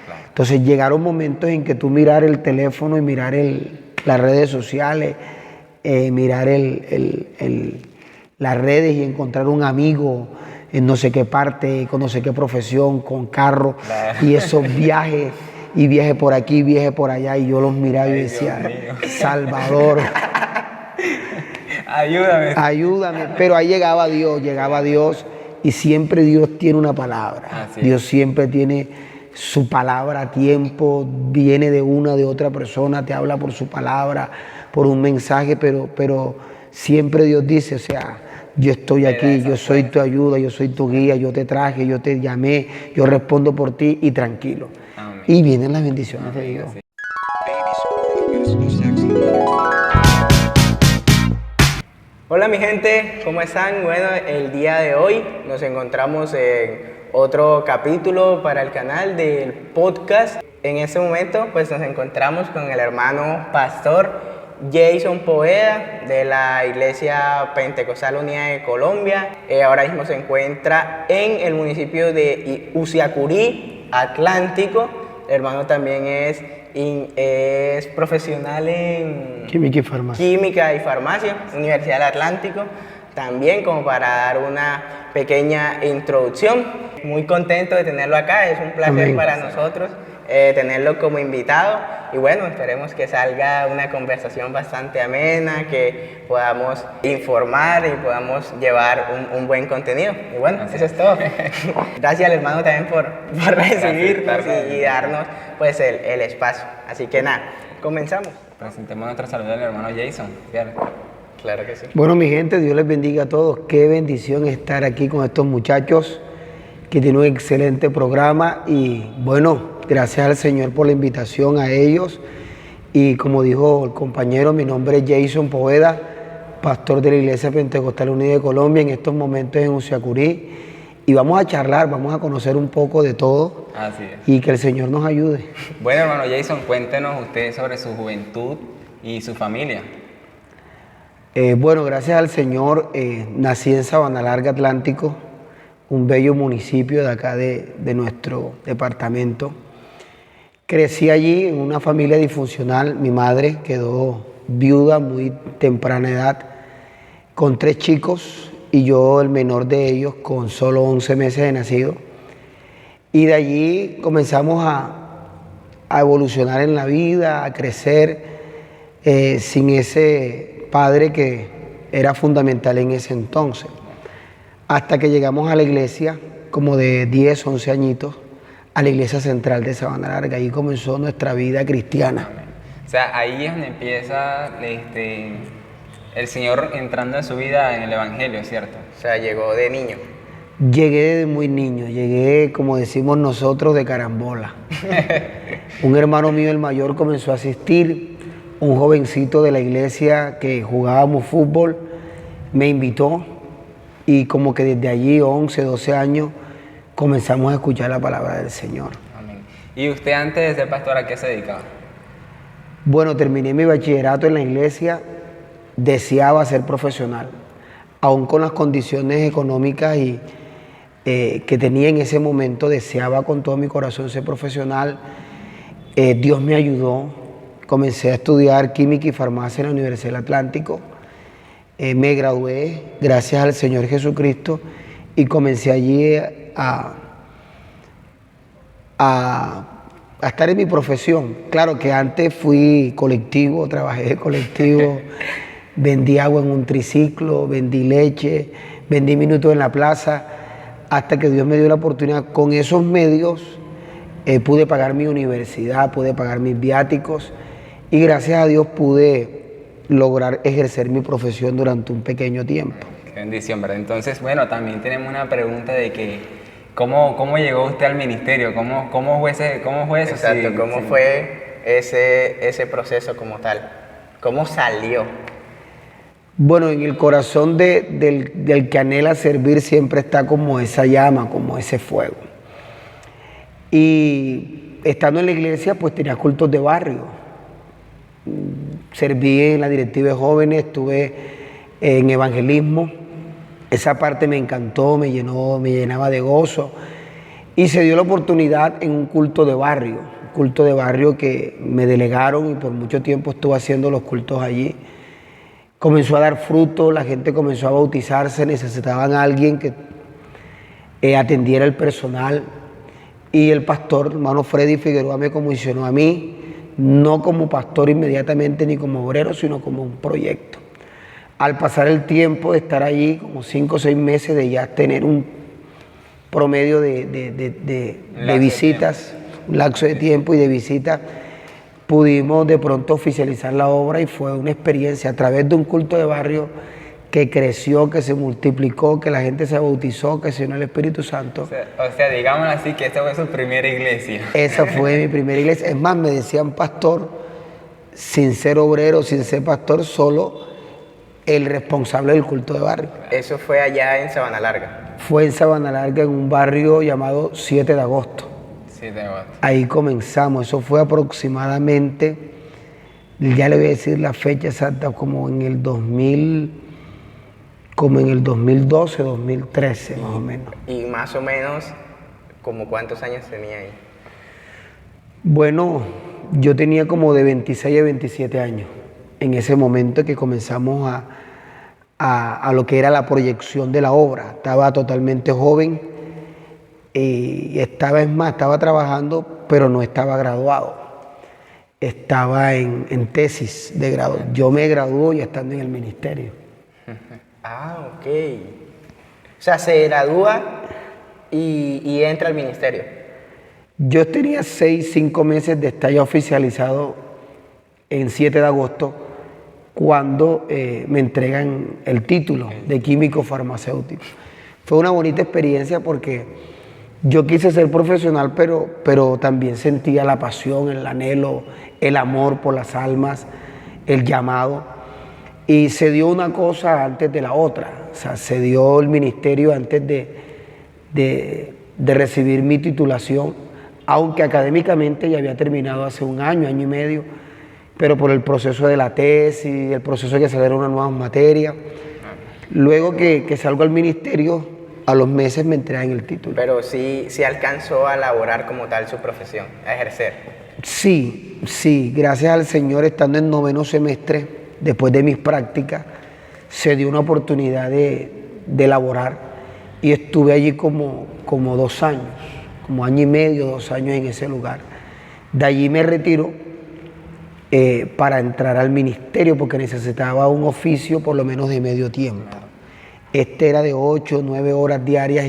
Claro. Entonces llegaron momentos en que tú mirar el teléfono y mirar las redes sociales, mirar las redes y encontrar un amigo en no sé qué parte, con no sé qué profesión, con carro, Claro. y esos viajes, y viaje por aquí, viaje por allá, y yo los miraba y Ay, decía, Dios mío. Salvador, Ayúdame. ayúdame. Pero ahí llegaba Dios, y siempre Dios tiene una palabra. Así es. Dios siempre tiene su palabra a tiempo, viene de una, de otra persona, te habla por su palabra, por un mensaje, pero siempre Dios dice, o sea, yo estoy aquí, yo soy tu ayuda, yo soy tu guía, yo te traje, yo te llamé, yo respondo por ti y tranquilo. Amén. Y vienen las bendiciones de Dios. Así. Hola mi gente, ¿cómo están? Bueno, el día de hoy nos encontramos en otro capítulo para el canal del podcast. En este momento pues nos encontramos con el hermano pastor Jason Poveda de la Iglesia Pentecostal Unida de Colombia. Ahora mismo se encuentra en el municipio de Usiacurí, Atlántico. El hermano también es profesional en Química y Farmacia, Universidad del Atlántico. También como para dar una pequeña introducción. Muy contento de tenerlo acá, es un placer Amén. para nosotros tenerlo como invitado. Y bueno, esperemos que salga una conversación bastante amena, que podamos informar y podamos llevar un buen contenido. Y bueno, eso es todo. Gracias al hermano también por recibirnos y darnos pues el espacio. Así que nada, comenzamos. Presentemos nuestro saludo al hermano Jason. Fíjate. Claro que sí. Bueno, mi gente, Dios les bendiga a todos. Qué bendición estar aquí con estos muchachos que tienen un excelente programa. Y bueno, gracias al Señor por la invitación a ellos. Y como dijo el compañero, mi nombre es Jason Poveda, pastor de la Iglesia Pentecostal Unida de Colombia, en estos momentos en Usiacurí. Y vamos a charlar, vamos a conocer un poco de todo. Así es. Y que el Señor nos ayude. Bueno, hermano Jason, cuéntenos usted sobre su juventud y su familia. Bueno, gracias al Señor, nací en Sabana Larga, Atlántico, un bello municipio de acá de nuestro departamento. Crecí allí en una familia disfuncional. Mi madre quedó viuda a muy temprana edad, con 3 chicos, y yo el menor de ellos con solo 11 meses de nacido. Y de allí comenzamos a evolucionar en la vida, a crecer sin ese padre que era fundamental en ese entonces. Hasta que llegamos a la iglesia, como de 10, 11 añitos, a la iglesia central de Sabana Larga. Ahí comenzó nuestra vida cristiana. O sea, ahí es donde empieza el Señor entrando en su vida en el Evangelio, ¿cierto? O sea, llegó de niño. Llegué de muy niño, llegué, como decimos nosotros, de carambola. Un hermano mío, el mayor, comenzó a asistir. Un jovencito de la iglesia que jugábamos fútbol me invitó, y como que desde allí, 11, 12 años, comenzamos a escuchar la palabra del Señor. Amén. ¿Y usted antes de ser pastor a qué se dedicaba? Bueno, terminé mi bachillerato en la iglesia, deseaba ser profesional, aún con las condiciones económicas que tenía en ese momento, deseaba con todo mi corazón ser profesional. Dios me ayudó, comencé a estudiar Química y Farmacia en la Universidad del Atlántico, me gradué gracias al Señor Jesucristo y comencé allí a estar en mi profesión. Claro que antes fui colectivo, trabajé de colectivo, vendí agua en un triciclo, vendí leche, vendí minutos en la plaza, hasta que Dios me dio la oportunidad. Con esos medios pude pagar mi universidad, pude pagar mis viáticos, y gracias a Dios pude lograr ejercer mi profesión durante un pequeño tiempo. Qué bendición, ¿verdad? Entonces, bueno, también tenemos una pregunta de que ¿cómo llegó usted al ministerio? ¿Cómo fue eso? Exacto, ¿cómo fue ese proceso como tal? ¿Cómo salió? Bueno, en el corazón del que anhela servir siempre está como esa llama, como ese fuego. Y estando en la iglesia, pues tenía cultos de barrio. Serví en la directiva de jóvenes, estuve en evangelismo. Esa parte me encantó, me llenaba de gozo. Y se dio la oportunidad en un culto de barrio que me delegaron y por mucho tiempo estuve haciendo los cultos allí. Comenzó a dar fruto, la gente comenzó a bautizarse, necesitaban a alguien que atendiera el personal y el pastor, hermano Freddy Figueroa, me comisionó a mí, no como pastor inmediatamente ni como obrero, sino como un proyecto. Al pasar el tiempo de estar allí, como 5 o 6 meses, de ya tener un promedio de visitas, un lapso de tiempo y de visitas, pudimos de pronto oficializar la obra y fue una experiencia a través de un culto de barrio que creció, que se multiplicó, que la gente se bautizó, que se llenó el Espíritu Santo. O sea, digámoslo así, que esta fue su primera iglesia. Esa fue mi primera iglesia. Es más, me decían pastor, sin ser obrero, sin ser pastor, solo el responsable del culto de barrio. Eso fue allá en Sabana Larga. Fue en Sabana Larga, en un barrio llamado 7 de agosto. 7 de agosto. Ahí comenzamos. Eso fue aproximadamente, ya le voy a decir la fecha exacta, como en el 2012, 2013, más o menos. Y más o menos, ¿como cuántos años tenía ahí? Bueno, yo tenía como de 26 a 27 años en ese momento que comenzamos a lo que era la proyección de la obra. Estaba totalmente joven y estaba trabajando, pero no estaba graduado. Estaba en tesis de grado. Yo me graduó ya estando en el ministerio. Ah, ok. O sea, se gradúa y entra al ministerio. Yo tenía 5 meses de estar ya oficializado en 7 de agosto cuando me entregan el título de químico farmacéutico. Fue una bonita experiencia porque yo quise ser profesional, pero también sentía la pasión, el anhelo, el amor por las almas, el llamado. Y se dio una cosa antes de la otra. O sea, se dio el ministerio antes de recibir mi titulación, aunque académicamente ya había terminado hace un año, año y medio, pero por el proceso de la tesis, el proceso de que salieron unas nuevas materias. Luego que salgo al ministerio, a los meses me entregan el título. Pero sí alcanzó a laborar como tal su profesión, a ejercer. Sí, gracias al Señor, estando en 9º semestre, después de mis prácticas, se dio una oportunidad de laborar y estuve allí como 2 años, como año y medio, 2 años en ese lugar. De allí me retiro para entrar al ministerio porque necesitaba un oficio por lo menos de medio tiempo. Este era de 8 o 9 horas diarias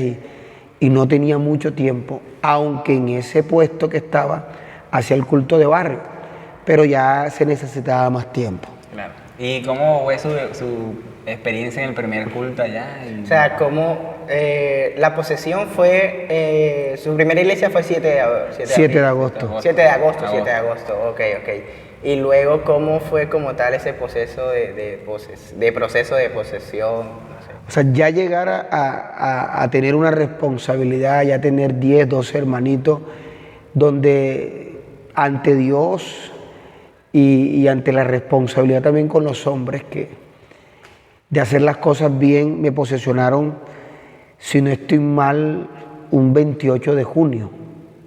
y no tenía mucho tiempo, aunque en ese puesto que estaba hacía el culto de barrio, pero ya se necesitaba más tiempo. Claro. ¿Y cómo fue su experiencia en el primer culto allá? O sea, ¿cómo la posesión fue, su primera iglesia fue 7 de agosto? 7 de agosto. 7 de agosto, 7 de agosto, ok. Y luego, ¿cómo fue como tal ese proceso de proceso de posesión? No sé. O sea, ya llegar a tener una responsabilidad, ya tener 10, 12 hermanitos, donde ante Dios y ante la responsabilidad también con los hombres, que de hacer las cosas bien, me posesionaron, si no estoy mal, un 28 de junio.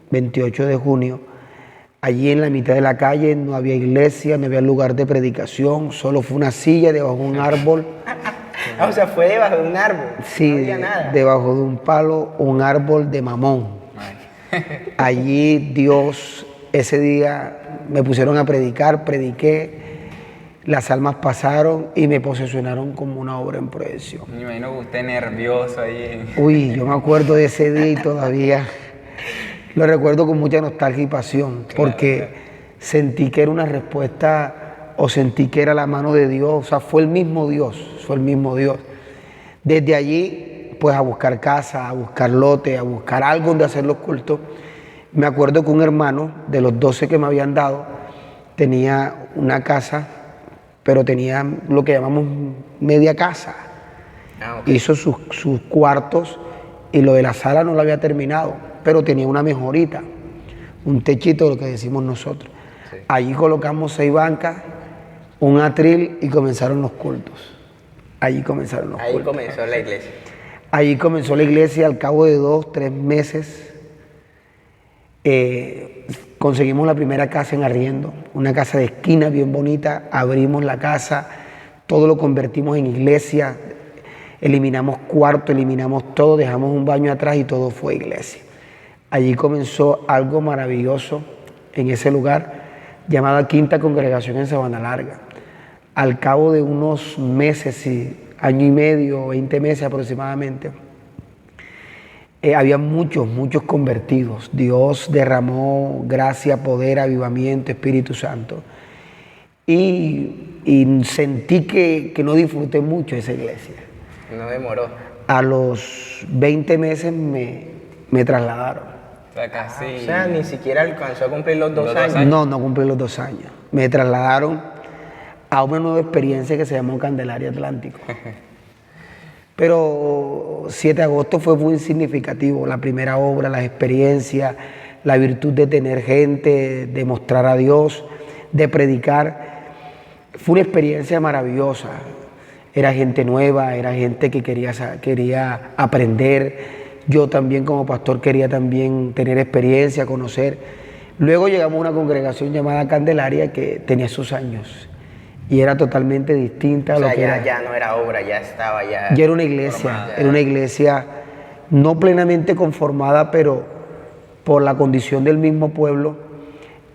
28 de junio. Allí en la mitad de la calle no había iglesia, no había lugar de predicación, solo fue una silla debajo de un árbol. O sea, fue debajo de un árbol. Sí, no había nada. Debajo de un palo, un árbol de mamón. Allí Dios, ese día me pusieron a predicar, prediqué, las almas pasaron y me posesionaron como una obra en proyección. Me imagino que usted nervioso ahí. Uy, yo me acuerdo de ese día y todavía lo recuerdo con mucha nostalgia y pasión, porque sentí que era una respuesta o sentí que era la mano de Dios, o sea, fue el mismo Dios. Desde allí, pues a buscar casa, a buscar lote, a buscar algo donde hacer los cultos. Me acuerdo que un hermano de los 12 que me habían dado tenía una casa, pero tenía lo que llamamos media casa. Okay. Hizo sus cuartos y lo de la sala no lo había terminado, pero tenía una mejorita, un techito, lo que decimos nosotros. Sí. Allí colocamos 6 bancas, un atril y comenzaron los cultos. Ahí comenzó la iglesia. Allí comenzó la iglesia. Al cabo de 2, 3 meses Conseguimos la primera casa en arriendo, una casa de esquina bien bonita, abrimos la casa, todo lo convertimos en iglesia, eliminamos cuarto, eliminamos todo, dejamos un baño atrás y todo fue iglesia. Allí comenzó algo maravilloso en ese lugar, llamada Quinta Congregación en Sabana Larga. Al cabo de unos meses, año y medio, 20 meses aproximadamente, había muchos convertidos. Dios derramó gracia, poder, avivamiento, Espíritu Santo. Y sentí que no disfruté mucho esa iglesia. No demoró. A los 20 meses me trasladaron. O sea, casi... O sea, ni siquiera alcanzó a cumplir los 2 años. No cumplí los 2 años. Me trasladaron a una nueva experiencia que se llamó Candelaria Atlántico. Pero 7 de agosto fue muy significativo, la primera obra, las experiencias, la virtud de tener gente, de mostrar a Dios, de predicar. Fue una experiencia maravillosa. Era gente nueva, era gente que quería aprender. Yo también como pastor quería también tener experiencia, conocer. Luego llegamos a una congregación llamada Candelaria que tenía sus años y era totalmente distinta a lo que era. Ya no era obra, ya estaba ya... Ya era una iglesia, no plenamente conformada, pero por la condición del mismo pueblo,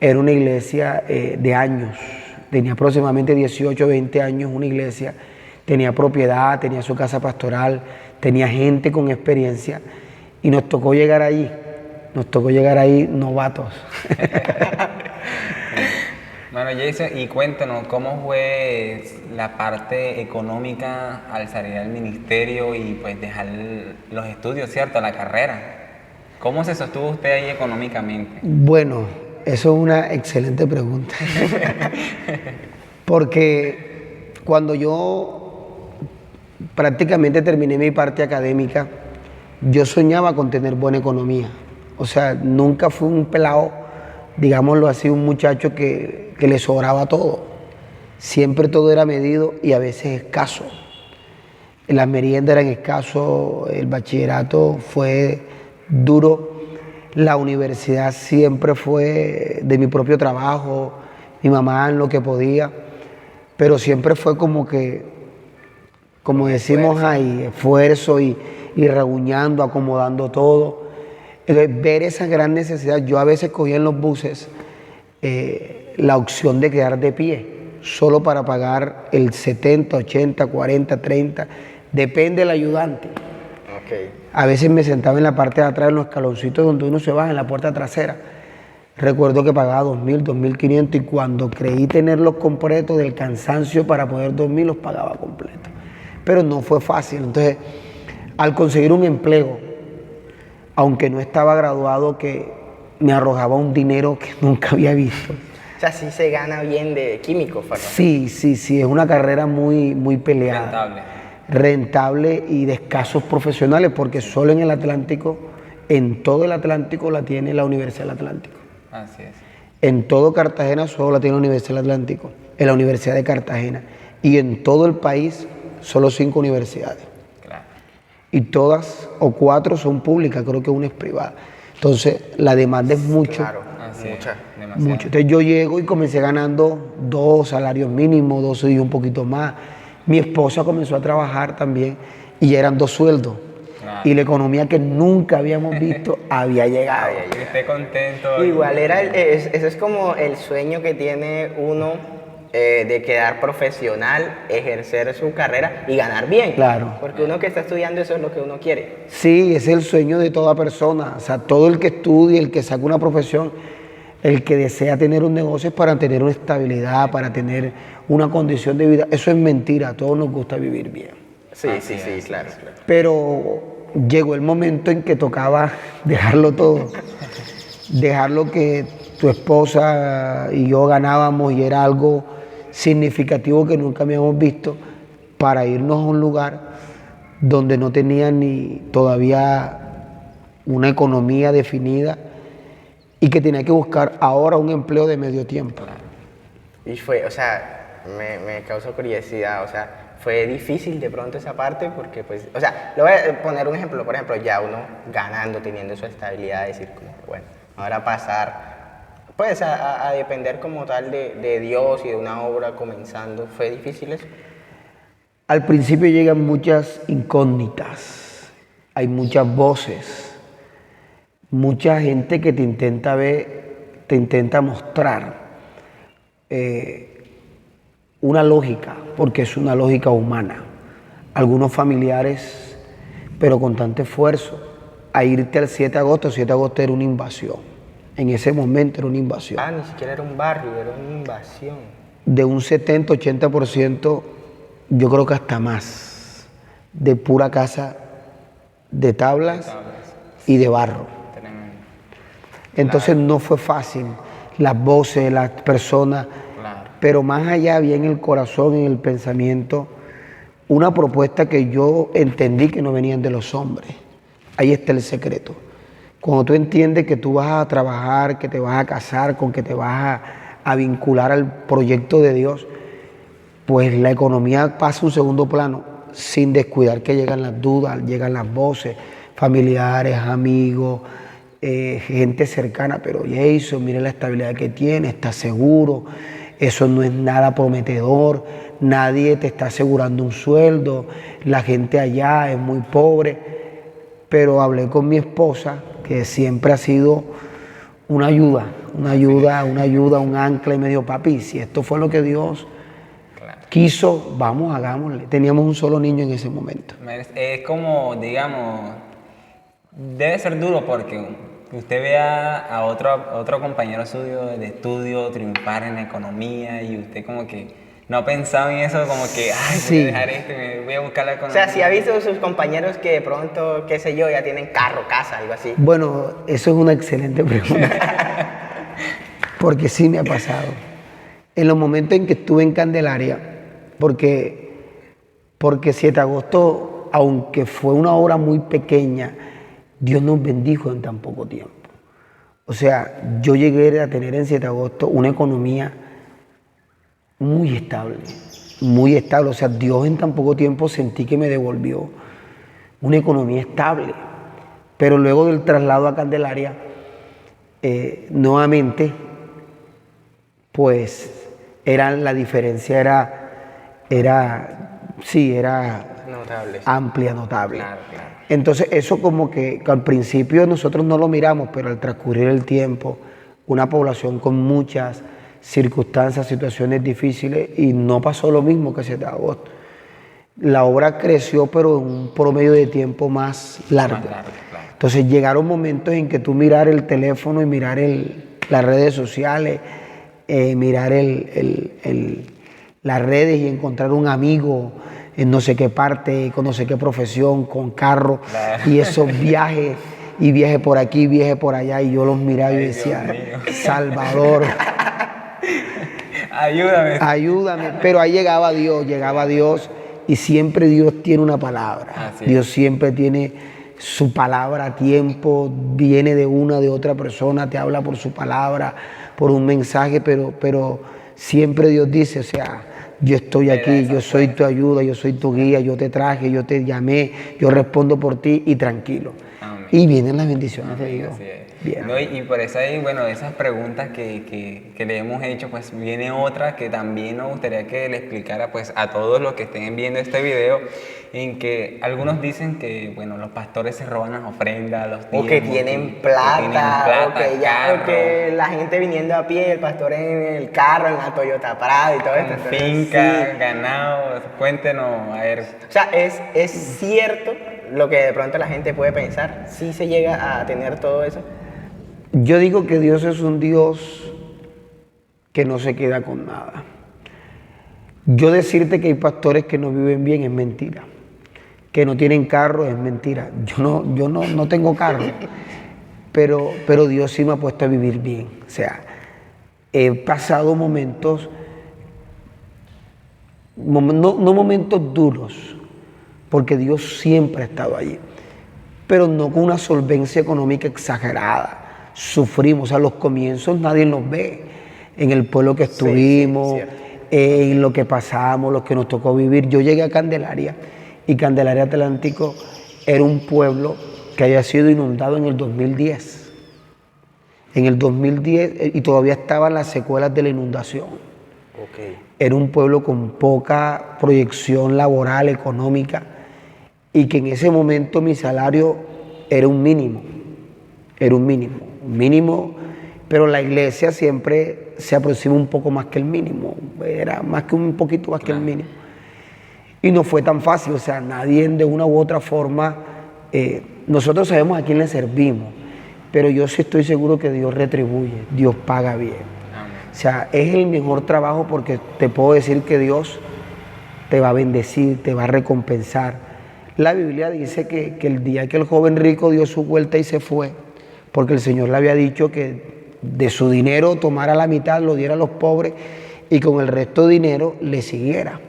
era una iglesia de años. Tenía aproximadamente 18, 20 años una iglesia, tenía propiedad, tenía su casa pastoral, tenía gente con experiencia y nos tocó llegar ahí novatos. Bueno, Jason, y cuéntanos, ¿cómo fue la parte económica al salir del ministerio y pues dejar los estudios, ¿cierto? La carrera. ¿Cómo se sostuvo usted ahí económicamente? Bueno, eso es una excelente pregunta. Porque cuando yo prácticamente terminé mi parte académica, yo soñaba con tener buena economía. O sea, nunca fui un pelado, digámoslo así, un muchacho que le sobraba todo. Siempre todo era medido y a veces escaso. Las meriendas eran escasos, el bachillerato fue duro, la universidad siempre fue de mi propio trabajo, mi mamá en lo que podía, pero siempre fue como decimos ahí, esfuerzo y reguñando, acomodando todo. Entonces, ver esa gran necesidad, yo a veces cogía en los buses la opción de quedar de pie, solo para pagar el 70, 80, 40, 30, depende del ayudante. Okay. A veces me sentaba en la parte de atrás, en los escaloncitos donde uno se baja, en la puerta trasera. Recuerdo que pagaba 2.000, 2.500 y cuando creí tenerlos completos del cansancio para poder dormir, los pagaba completos. Pero no fue fácil. Entonces, al conseguir un empleo, aunque no estaba graduado, que me arrojaba un dinero que nunca había visto. O sea, sí se gana bien de químico, Fernando. Sí, es una carrera muy peleada. Rentable y de escasos profesionales, porque solo en el Atlántico, en todo el Atlántico la tiene la Universidad del Atlántico. Así es. En todo Cartagena solo la tiene la Universidad del Atlántico, en la Universidad de Cartagena. Y en todo el país, solo 5 universidades. Claro. Y todas o 4 son públicas, creo que una es privada. Entonces, la demanda es mucho. Claro, Mucho. Entonces, yo llego y comencé ganando 2 salarios mínimos, 12 y un poquito más. Mi esposa comenzó a trabajar también y ya eran 2 sueldos. Claro. Y la economía que nunca habíamos visto había llegado. Y esté contento. Igual ese es como el sueño que tiene uno de quedar profesional, ejercer su carrera y ganar bien. Claro. Porque uno que está estudiando eso es lo que uno quiere. Sí, ese es el sueño de toda persona. O sea, todo el que estudie, el que saca una profesión, el que desea tener un negocio es para tener una estabilidad, para tener una condición de vida. Eso es mentira, a todos nos gusta vivir bien. Sí, claro. Pero llegó el momento en que tocaba dejarlo todo. Dejar lo que tu esposa y yo ganábamos y era algo significativo que nunca habíamos visto, para irnos a un lugar donde no tenía ni todavía una economía definida y que tenía que buscar ahora un empleo de medio tiempo. Y fue, o sea, me causó curiosidad, o sea, fue difícil de pronto esa parte porque, pues, o sea, le voy a poner un ejemplo, por ejemplo, ya uno ganando, teniendo su estabilidad, decir como, bueno, ahora pasar, pues a depender como tal de Dios y de una obra comenzando, ¿fue difícil eso? Al principio llegan muchas incógnitas, hay muchas voces, mucha gente que te intenta ver, te intenta mostrar una lógica, porque es una lógica humana. Algunos familiares, pero con tanto esfuerzo, a irte al 7 de agosto, el 7 de agosto era una invasión. En ese momento era una invasión. Ah, ni siquiera era un barrio, era una invasión. De un 70-80%, yo creo que hasta más, de pura casa de tablas y de barro. Tremendo. Entonces no fue fácil, las voces, las personas, Claro. pero más allá había en el corazón, en el pensamiento, una propuesta que yo entendí que no venían de los hombres. Ahí está el secreto. Cuando tú entiendes que tú vas a trabajar, que te vas a casar, con que te vas a vincular al proyecto de Dios, pues la economía pasa a un segundo plano, sin descuidar que llegan las dudas, llegan las voces, familiares, amigos, gente cercana, pero Jason, mire la estabilidad que tiene, está seguro, eso no es nada prometedor, nadie te está asegurando un sueldo, la gente allá es muy pobre, pero hablé con mi esposa, que siempre ha sido una ayuda, un ancla, y me dijo, papi, si esto fue lo que Dios quiso, vamos, hagámosle. Teníamos un solo niño en ese momento. Es como, digamos, debe ser duro porque usted ve a otro compañero suyo de estudio triunfar en economía y usted como que no ha pensado en eso, como que, ay, Sí. voy a dejar esto y me voy a buscar la O economía. sea, si ha visto a sus compañeros que de pronto, qué sé yo, ya tienen carro, casa, algo así. Bueno, eso es una excelente pregunta, porque sí me ha pasado. En los momentos en que estuve en Candelaria, porque 7 de agosto, aunque fue una obra muy pequeña, Dios nos bendijo en tan poco tiempo. O sea, yo llegué a tener en 7 de agosto una economía muy estable, muy estable. O sea, Dios en tan poco tiempo sentí que me devolvió una economía estable. Pero luego del traslado a Candelaria, nuevamente, pues la diferencia era Notable. amplia, notable. Claro, claro. Entonces eso como que al principio nosotros no lo miramos, pero al transcurrir el tiempo, una población con muchas circunstancias, situaciones difíciles, y no pasó lo mismo que 7 de agosto. La obra creció, pero en un promedio de tiempo más largo. Más largo, claro. Entonces llegaron momentos en que tú mirar el teléfono y mirar las redes sociales, mirar las redes y encontrar un amigo en no sé qué parte, con no sé qué profesión, con carro, Claro. y esos viajes, y viaje por aquí, viaje por allá, y yo los miraba y Ay, decía, Dios mío. Salvador, Ayúdame. ayúdame. Pero ahí llegaba Dios, y siempre Dios tiene una palabra. Así es. Dios siempre tiene su palabra a tiempo, viene de otra persona, te habla por su palabra, por un mensaje, pero siempre Dios dice, o sea, yo estoy aquí, yo soy tu ayuda, yo soy tu guía, yo te traje, yo te llamé, yo respondo por ti y tranquilo. Amén. Y vienen las bendiciones de Dios. Así es. Bien. No, y por eso ahí, bueno, esas preguntas que le hemos hecho, pues viene otra que también nos gustaría que le explicara pues a todos los que estén viendo este video, en que algunos dicen que, bueno, los pastores se roban las ofrendas, los O que diezmos, tienen que plata, tienen plata, o que ya, carro, o que la gente viniendo a pie, el pastor en el carro, en la Toyota Prado y todo esto. con Entonces, finca, sí. ganado. Cuéntenos, a ver. O sea, es cierto lo que de pronto la gente puede pensar, sí se llega a tener todo eso. Yo digo que Dios es un Dios que no se queda con nada. Yo decirte que hay pastores que no viven bien es mentira. Que no tienen carro es mentira. Yo no tengo carro, pero Dios sí me ha puesto a vivir bien. O sea, he pasado momentos, no momentos duros, porque Dios siempre ha estado allí, pero no con una solvencia económica exagerada. Sufrimos, a los comienzos nadie nos ve, en el pueblo que estuvimos, cierto. en lo que pasamos, lo que nos tocó vivir. Yo llegué a Candelaria, y Candelaria Atlántico era un pueblo que había sido inundado en el 2010. en el 2010 y todavía estaban las secuelas de la inundación. Ok. Era un pueblo con poca proyección laboral, económica, y que en ese momento mi salario era un mínimo, un mínimo, pero la iglesia siempre se aproxima un poco más que el mínimo, era más que un poquito más que el mínimo. Y no fue tan fácil, o sea, nadie de una u otra forma, nosotros sabemos a quién le servimos, pero yo sí estoy seguro que Dios retribuye, Dios paga bien. O sea, es el mejor trabajo porque te puedo decir que Dios te va a bendecir, te va a recompensar. La Biblia dice que el día que el joven rico dio su vuelta y se fue, porque el Señor le había dicho que de su dinero tomara la mitad, lo diera a los pobres y con el resto de dinero le siguiera.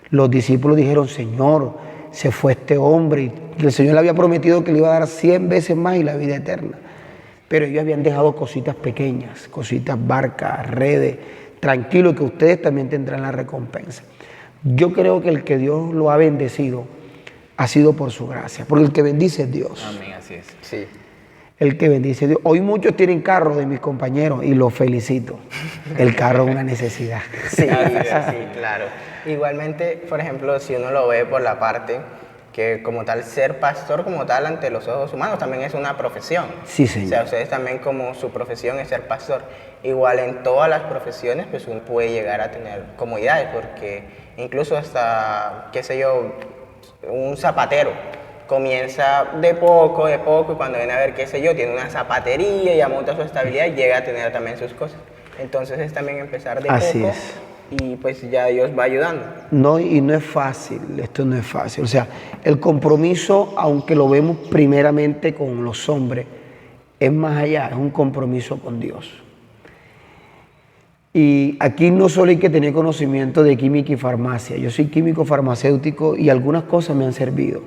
Los discípulos dijeron, Señor, se fue este hombre y el Señor le había prometido que le iba a dar 100 veces más y la vida eterna. Pero ellos habían dejado cositas pequeñas, cositas, barcas, redes, tranquilo que ustedes también tendrán la recompensa. Yo creo que el que Dios lo ha bendecido ha sido por su gracia, porque el que bendice es Dios. Amén, así es. Sí. El que bendice es Dios. Hoy muchos tienen carros de mis compañeros y los felicito. El carro es una necesidad. Sí, sí, claro. Igualmente, por ejemplo, si uno lo ve por la parte que como tal ser pastor como tal ante los ojos humanos también es una profesión. Sí, señor. O sea, ustedes también como su profesión es ser pastor. Igual en todas las profesiones pues uno puede llegar a tener comodidades porque incluso hasta, qué sé yo, un zapatero comienza de poco y cuando viene a ver, qué sé yo, tiene una zapatería y amonta su estabilidad y llega a tener también sus cosas. Entonces es también empezar de Así poco es. y pues ya Dios va ayudando. No, y no es fácil, esto no es fácil. O sea, el compromiso, aunque lo vemos primeramente con los hombres, es más allá, es un compromiso con Dios. Y aquí no solo hay que tener conocimiento de química y farmacia. Yo soy químico farmacéutico y algunas cosas me han servido.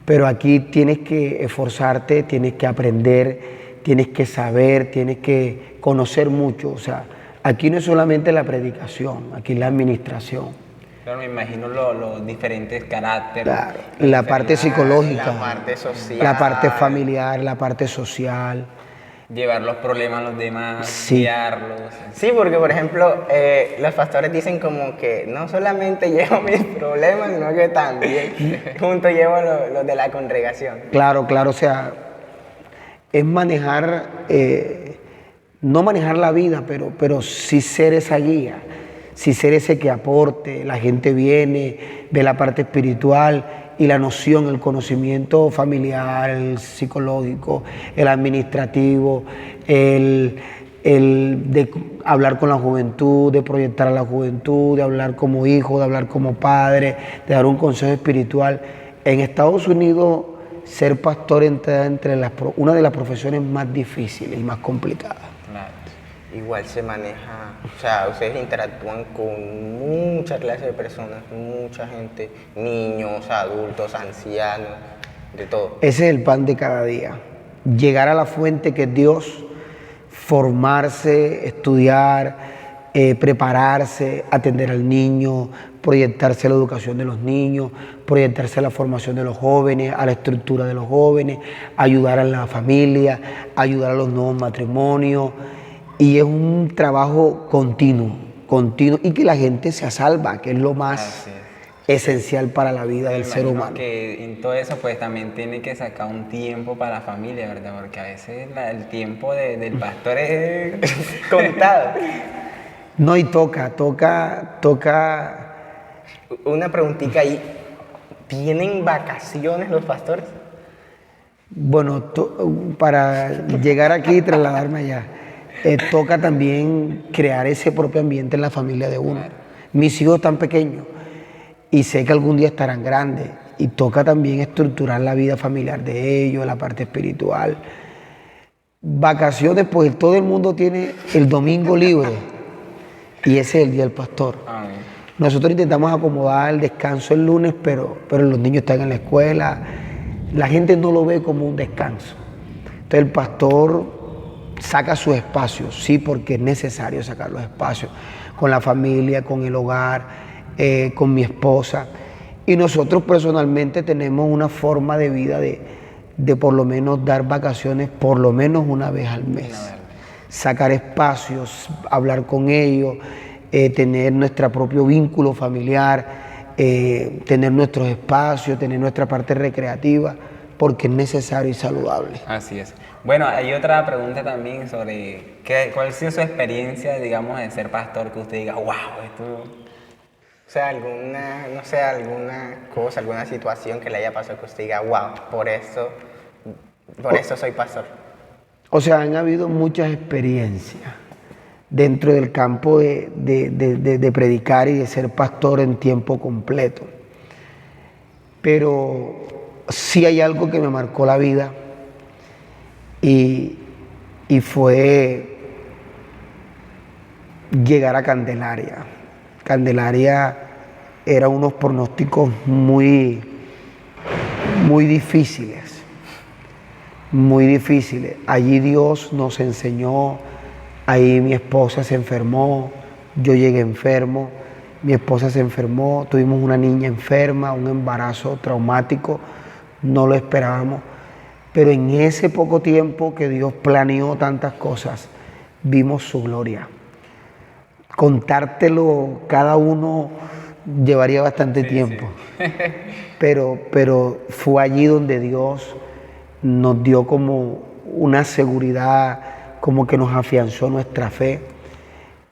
Pero aquí tienes que esforzarte, tienes que aprender, tienes que saber, tienes que conocer mucho. O sea, aquí no es solamente la predicación, aquí es la administración. Claro, me imagino los diferentes caracteres. Claro, la parte psicológica, La parte social. la parte familiar, la parte social. Llevar los problemas a los demás, Sí. guiarlos. Sí, porque por ejemplo, los pastores dicen como que no solamente llevo mis problemas, sino que también junto llevo los de la congregación. Claro, claro, o sea, es manejar, no manejar la vida, pero sí ser esa guía, sí ser ese que aporte, la gente viene, ve la parte espiritual y la noción, el conocimiento familiar, el psicológico, el administrativo, el de hablar con la juventud, de proyectar a la juventud, de hablar como hijo, de hablar como padre, de dar un consejo espiritual. En Estados Unidos, ser pastor entra entre una de las profesiones más difíciles y más complicadas. Claro. Igual se maneja, o sea, ustedes interactúan con mucha clase de personas, mucha gente, niños, adultos, ancianos, de todo. Ese es el pan de cada día. Llegar a la fuente que es Dios, formarse, estudiar, prepararse, atender al niño, proyectarse a la educación de los niños, proyectarse a la formación de los jóvenes, a la estructura de los jóvenes, ayudar a la familia, ayudar a los nuevos matrimonios. Y es un trabajo continuo y que la gente se salva, que es lo más esencial para la vida del ser humano. Que en todo eso pues también tiene que sacar un tiempo para la familia, ¿verdad? Porque a veces el tiempo del pastor es Contado. No, y toca. Una preguntita ahí, ¿tienen vacaciones los pastores? Bueno, para llegar aquí y trasladarme allá, toca también crear ese propio ambiente en la familia de uno. Mis hijos están pequeños y sé que algún día estarán grandes y toca también estructurar la vida familiar de ellos, la parte espiritual. Vacaciones, pues todo el mundo tiene el domingo libre y ese es el día del pastor. Amén. Nosotros intentamos acomodar el descanso el lunes, pero los niños están en la escuela. La gente no lo ve como un descanso. Entonces el pastor saca sus espacios, sí, porque es necesario sacar los espacios con la familia, con el hogar, con mi esposa. Y nosotros personalmente tenemos una forma de vida de por lo menos dar vacaciones por lo menos una vez al mes. Una vez. Sacar espacios, hablar con ellos, tener nuestro propio vínculo familiar, tener nuestros espacios, tener nuestra parte recreativa, porque es necesario y saludable. Así es. Bueno, hay otra pregunta también sobre cuál ha sido su experiencia, digamos, de ser pastor, que usted diga, wow, esto... O sea, alguna, no sé, alguna cosa, alguna situación que le haya pasado que usted diga, wow, por eso soy pastor. O sea, han habido muchas experiencias dentro del campo de predicar y de ser pastor en tiempo completo. Pero sí hay algo que me marcó la vida y fue llegar a Candelaria. Candelaria era unos pronósticos muy difíciles, muy difíciles. Allí Dios nos enseñó, ahí mi esposa se enfermó, yo llegué enfermo, mi esposa se enfermó, tuvimos una niña enferma, un embarazo traumático, no lo esperábamos, pero en ese poco tiempo que Dios planeó tantas cosas, vimos su gloria. Contártelo cada uno llevaría bastante tiempo, sí. Pero fue allí donde Dios nos dio como una seguridad, como que nos afianzó nuestra fe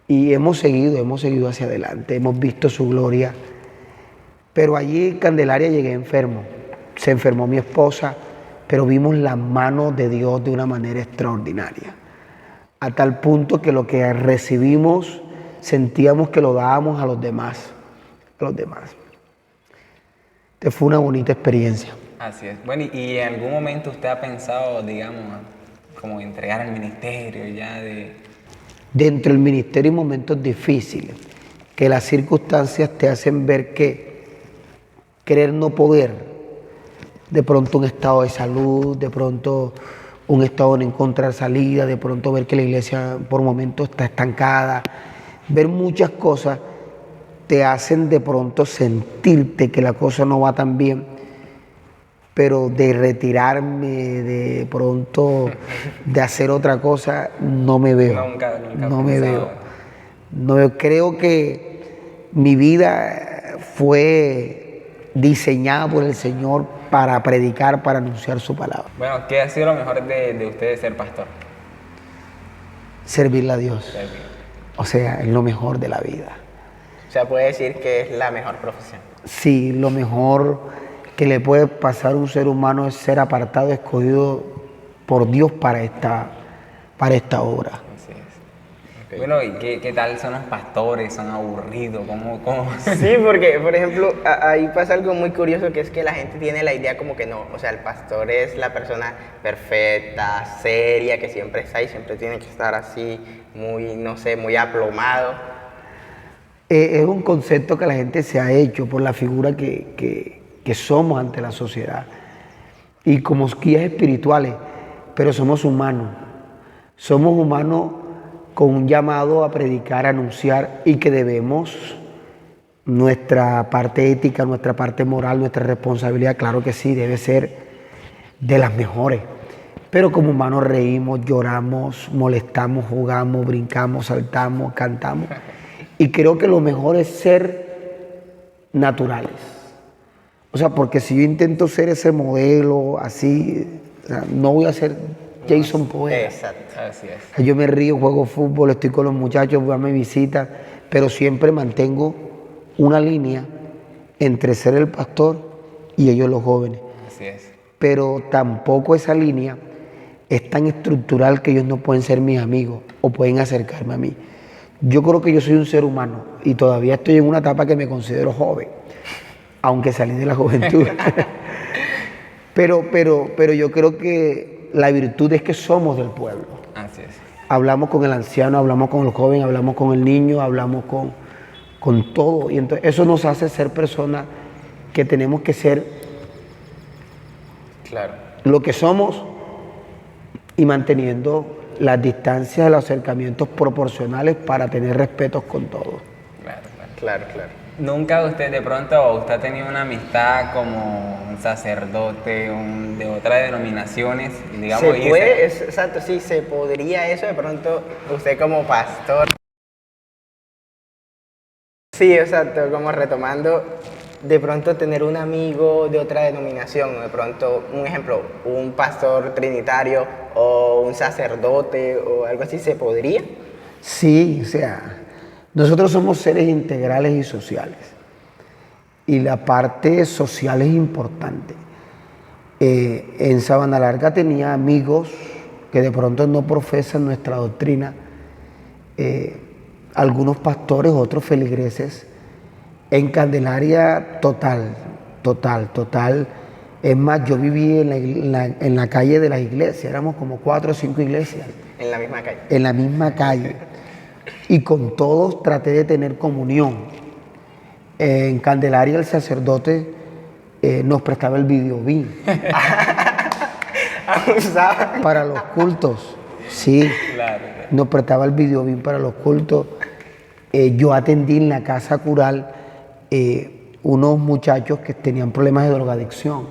y hemos seguido hacia adelante, hemos visto su gloria. Pero allí en Candelaria llegué enfermo, se enfermó mi esposa, pero vimos la mano de Dios de una manera extraordinaria, a tal punto que lo que recibimos sentíamos que lo dábamos a los demás. Fue una bonita experiencia. Así es. Bueno, y en algún momento usted ha pensado, digamos, como entregar al ministerio ya de... Dentro del ministerio hay momentos difíciles, que las circunstancias te hacen ver que creer no poder, de pronto un estado de salud, de pronto un estado de no encontrar salida, de pronto ver que la iglesia por momentos está estancada, ver muchas cosas te hacen de pronto sentirte que la cosa no va tan bien, pero de retirarme, de pronto de hacer otra cosa, no me veo. Nunca no me veo. No, creo que mi vida fue diseñada por el Señor para predicar, para anunciar su palabra. Bueno, ¿qué ha sido lo mejor de usted de ser pastor? Servirle a Dios. O sea, es lo mejor de la vida. O sea, puede decir que es la mejor profesión. Sí, lo mejor que le puede pasar a un ser humano es ser apartado, escogido por Dios para esta obra. Así es. Okay. Bueno, ¿y qué tal son los pastores? ¿Son aburridos? ¿Cómo? Sí, porque, por ejemplo, ahí pasa algo muy curioso, que es que la gente tiene la idea como que no, o sea, el pastor es la persona perfecta, seria, que siempre está ahí, siempre tiene que estar así, muy, no sé, muy aplomado. Es un concepto que la gente se ha hecho por la figura que somos ante la sociedad y como guías espirituales, pero somos humanos con un llamado a predicar, a anunciar, y que debemos nuestra parte ética, nuestra parte moral, nuestra responsabilidad, claro que sí, debe ser de las mejores, pero como humanos reímos, lloramos, molestamos, jugamos, brincamos, saltamos, cantamos, y creo que lo mejor es ser naturales. O sea, porque si yo intento ser ese modelo así, o sea, no voy a ser Jason Poeta. Exacto, así es. Yo me río, juego fútbol, estoy con los muchachos, voy a mi visita, pero siempre mantengo una línea entre ser el pastor y ellos los jóvenes. Así es. Pero tampoco esa línea es tan estructural que ellos no pueden ser mis amigos o pueden acercarme a mí. Yo creo que yo soy un ser humano y todavía estoy en una etapa que me considero joven, aunque salí de la juventud. pero yo creo que la virtud es que somos del pueblo. Así es. Hablamos con el anciano, hablamos con el joven, hablamos con el niño, hablamos con todo. Y entonces eso nos hace ser personas que tenemos que ser lo que somos y manteniendo las distancias, los acercamientos proporcionales para tener respetos con todos. Claro. ¿Nunca usted de pronto, usted ha tenido una amistad como un sacerdote, de otras denominaciones, digamos? Se puede, exacto, sí, se podría eso de pronto, usted como pastor. Sí, exacto, como retomando, de pronto tener un amigo de otra denominación, de pronto, un ejemplo, un pastor trinitario o un sacerdote o algo así, ¿se podría? Sí, o sea, nosotros somos seres integrales y sociales. Y la parte social es importante. En Sabana Larga tenía amigos que de pronto no profesan nuestra doctrina, algunos pastores, otros feligreses. En Candelaria, total, total, total. Es más, yo viví en la calle de las iglesias, éramos como 4 o 5 iglesias. En la misma calle. En la misma calle. Y con todos traté de tener comunión. En Candelaria el sacerdote nos prestaba el videobeam para los cultos. Sí, Claro. nos prestaba el videobeam para los cultos. Yo atendí en la casa cural unos muchachos que tenían problemas de drogadicción.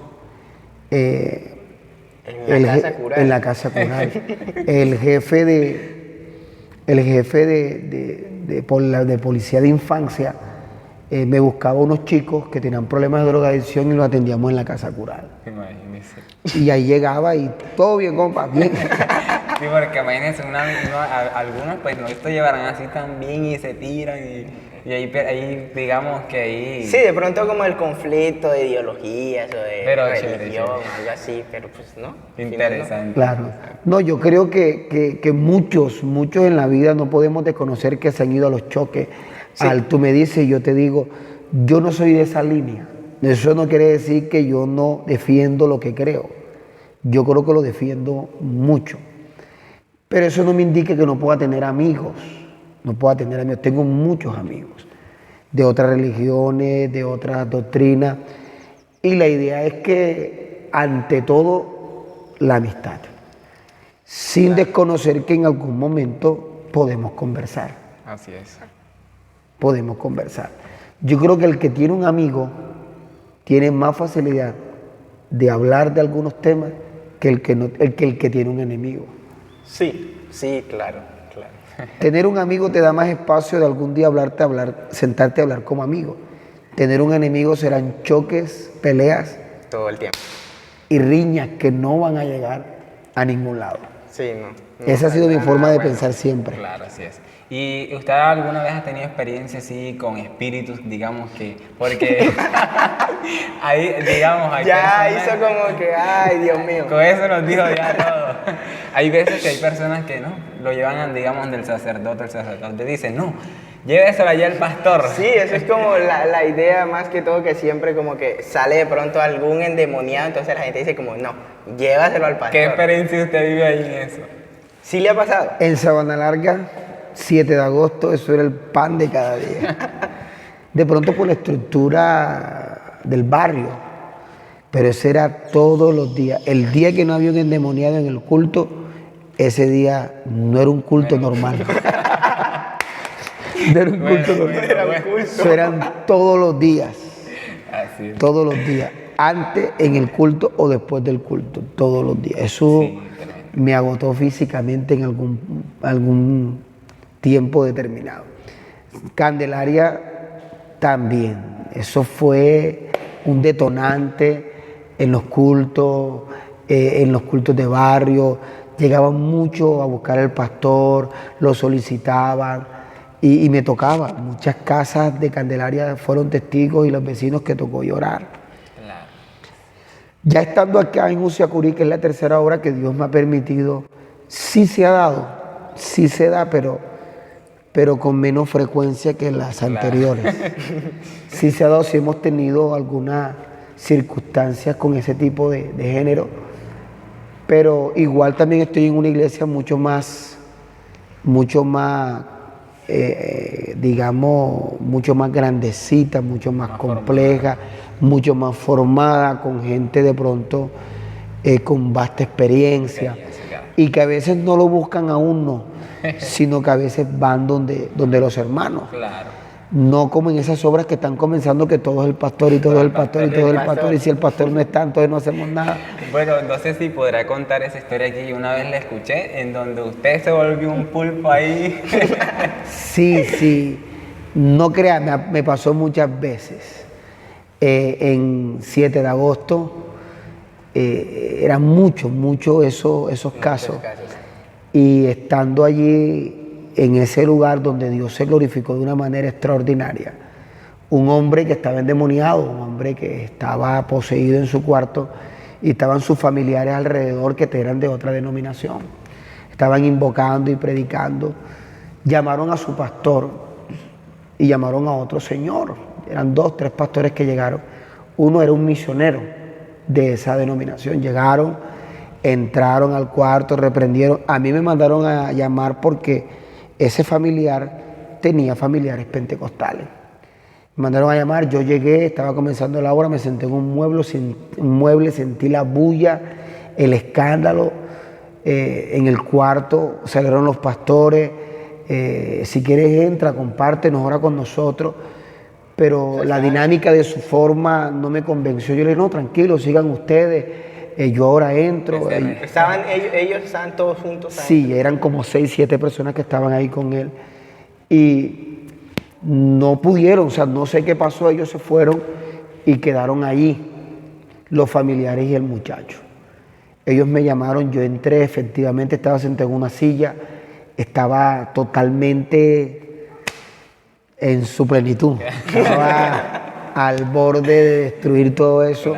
En la casa cural. En la casa cural. El jefe de policía de infancia me buscaba unos chicos que tenían problemas de drogadicción y los atendíamos en la casa cural. Imagínese. Y ahí llegaba y todo bien, compa, bien. Sí, porque imagínense, algunos pues no esto llevarán así también y se tiran y ahí digamos que ahí... Sí, de pronto como el conflicto de ideologías o de Pero religión, chévere. algo así, pero pues no. Interesante. Claro. No, yo creo que muchos en la vida no podemos desconocer que se han ido a los choques. Sí. Tú me dices, yo te digo, yo no soy de esa línea. Eso no quiere decir que yo no defiendo lo que creo. Yo creo que lo defiendo mucho. Pero eso no me indica que no pueda tener amigos. No pueda tener amigos. Tengo muchos amigos de otras religiones, de otras doctrinas. Y la idea es que, ante todo, la amistad. Sin desconocer que en algún momento podemos conversar. Así es. Podemos conversar. Yo creo que el que tiene un amigo tiene más facilidad de hablar de algunos temas que el que tiene un enemigo. Sí, sí, claro. Tener un amigo te da más espacio de algún día sentarte a hablar como amigo. Tener un enemigo serán choques, peleas Todo el tiempo. y riñas que no van a llegar a ningún lado. Sí, no. Esa ha sido mi forma de pensar siempre. Claro, así es. ¿Y usted alguna vez ha tenido experiencia así con espíritus, digamos que, porque ahí, digamos, hay Ya personas- hizo como que, ay, Dios mío. Con eso nos dijo ya todo. Hay veces que hay personas que no, lo llevan, digamos, del sacerdote, el sacerdote dice, no, lléveselo allá al pastor. Sí, eso es como la idea más que todo que siempre como que sale de pronto algún endemoniado, entonces la gente dice como, no, llévaselo al pastor. ¿Qué experiencia usted vive ahí en eso? ¿Sí le ha pasado? En Sabana Larga, 7 de agosto, eso era el pan de cada día. De pronto por la estructura del barrio, pero eso era todos los días. El día que no había un endemoniado en el culto, ese día no era un culto normal. No era un culto normal. Era un culto. Eso eran todos los días, Así es. todos los días. Antes, en el culto o después del culto, todos los días. Eso Sí, tremendo. me agotó físicamente en algún tiempo determinado. Candelaria también. Eso fue un detonante en los cultos de barrio. Llegaban mucho a buscar al pastor, lo solicitaban y me tocaba. Muchas casas de Candelaria fueron testigos y los vecinos que tocó llorar. Claro. Ya estando acá en Usiacurí, que es la tercera obra que Dios me ha permitido, sí se ha dado, sí se da, pero con menos frecuencia que las anteriores. Sí se ha dado, sí hemos tenido algunas circunstancias con ese tipo de género, pero igual también estoy en una iglesia mucho más digamos, mucho más grandecita, mucho más compleja, mucho más formada, con gente de pronto con vasta experiencia, claro. y que a veces no lo buscan a uno, sino que a veces van donde los hermanos. Claro. No como en esas obras que están comenzando que todo es el pastor y todo es el pastor y todo es el pastor y si el pastor no está, entonces no hacemos nada. Bueno, no sé si podrá contar esa historia aquí. Una vez la escuché en donde usted se volvió un pulpo ahí. Sí, no crea, me pasó muchas veces. En 7 de agosto eran muchos esos casos. Y estando allí en ese lugar donde Dios se glorificó de una manera extraordinaria, un hombre que estaba endemoniado, un hombre que estaba poseído en su cuarto y estaban sus familiares alrededor que eran de otra denominación. Estaban invocando y predicando. Llamaron a su pastor y llamaron a otro señor. Eran 2, 3 pastores que llegaron. Uno era un misionero de esa denominación. Llegaron, entraron al cuarto, reprendieron. A mí me mandaron a llamar porque ese familiar tenía familiares pentecostales. Me mandaron a llamar, yo llegué, estaba comenzando la obra, me senté en un mueble, sentí la bulla, el escándalo en el cuarto, salieron los pastores, si quieres entra, compártenos, ora con nosotros, pero la dinámica de su forma no me convenció. Yo le dije, no, tranquilo, sigan ustedes, yo ahora entro. Ellos estaban todos juntos. Sí, eran como 6, 7 personas que estaban ahí con él. Y no pudieron, o sea, no sé qué pasó, ellos se fueron y quedaron allí, los familiares y el muchacho. Ellos me llamaron, yo entré, efectivamente estaba sentado en una silla, estaba totalmente en su plenitud, estaba al borde de destruir todo eso.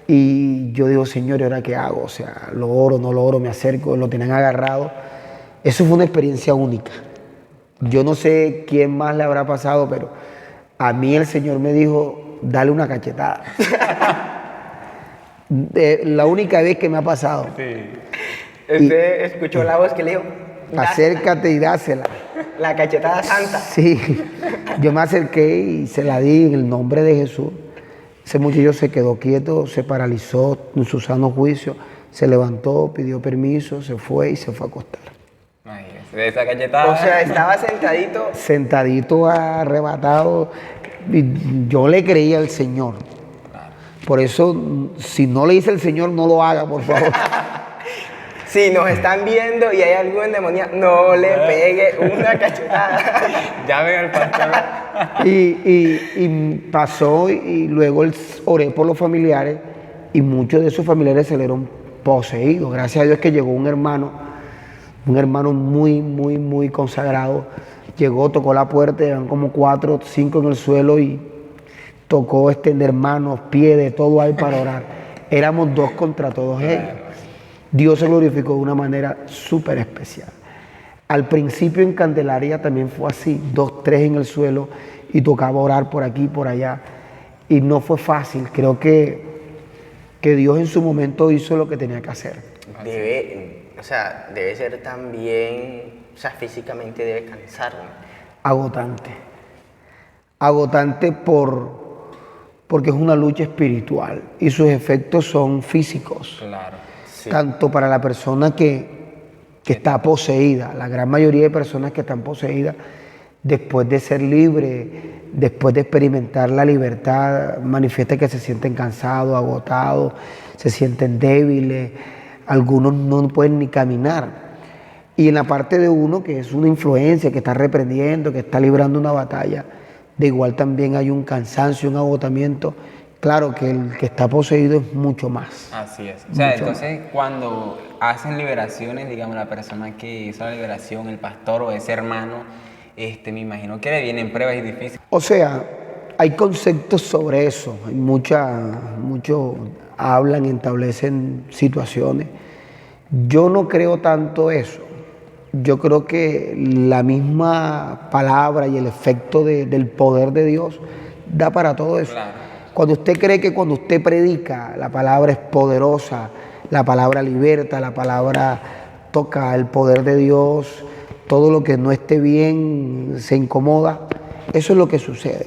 Y yo digo, Señor, ¿y ahora qué hago? O sea, lo oro, no lo oro, me acerco, lo tenían agarrado. Eso fue una experiencia única. Yo no sé quién más le habrá pasado, pero a mí el Señor me dijo, dale una cachetada. La única vez que me ha pasado. Sí. Usted escuchó la voz que le dijo, acércate y dásela. La cachetada santa. Sí, yo me acerqué y se la di en el nombre de Jesús. Ese muchacho se quedó quieto, se paralizó en su sano juicio, se levantó, pidió permiso, se fue y se fue a acostar. De esa cachetada. O sea, estaba sentadito. Sentadito, arrebatado. Y yo le creía al Señor. Por eso, si no le dice el Señor, no lo haga, por favor. Si nos están viendo y hay algún endemoniado, no le pegue una cachetada. Llamen al pastor. Y pasó y luego oré por los familiares y muchos de esos familiares salieron poseídos. Gracias a Dios que llegó un hermano muy consagrado. Llegó, tocó la puerta, eran como 4 o 5 en el suelo y tocó extender manos, pies, de todo ahí para orar. Éramos 2 contra todos ellos. Dios se glorificó de una manera súper especial. Al principio en Candelaria también fue así, 2, 3 en el suelo y tocaba orar por aquí, por allá. Y no fue fácil, creo que Dios en su momento hizo lo que tenía que hacer. Debe ser también, físicamente debe cansar, ¿no? Agotante porque es una lucha espiritual y sus efectos son físicos. Claro. Sí. Tanto para la persona que está poseída, la gran mayoría de personas que están poseídas, después de ser libres, después de experimentar la libertad, manifiesta que se sienten cansados, agotados, se sienten débiles, algunos no pueden ni caminar. Y en la parte de uno, que es una influencia, que está reprendiendo, que está librando una batalla, de igual también hay un cansancio, un agotamiento. Claro que el que está poseído es mucho más. Así es. O sea, entonces cuando hacen liberaciones, digamos, la persona que hizo la liberación, el pastor o ese hermano, me imagino que le vienen pruebas y difíciles. O sea, hay conceptos sobre eso. Hay muchos hablan, establecen situaciones. Yo no creo tanto eso. Yo creo que la misma palabra y el efecto del poder de Dios da para todo eso. Claro. Cuando usted cree que cuando usted predica, la palabra es poderosa, la palabra liberta, la palabra toca el poder de Dios, todo lo que no esté bien se incomoda, eso es lo que sucede.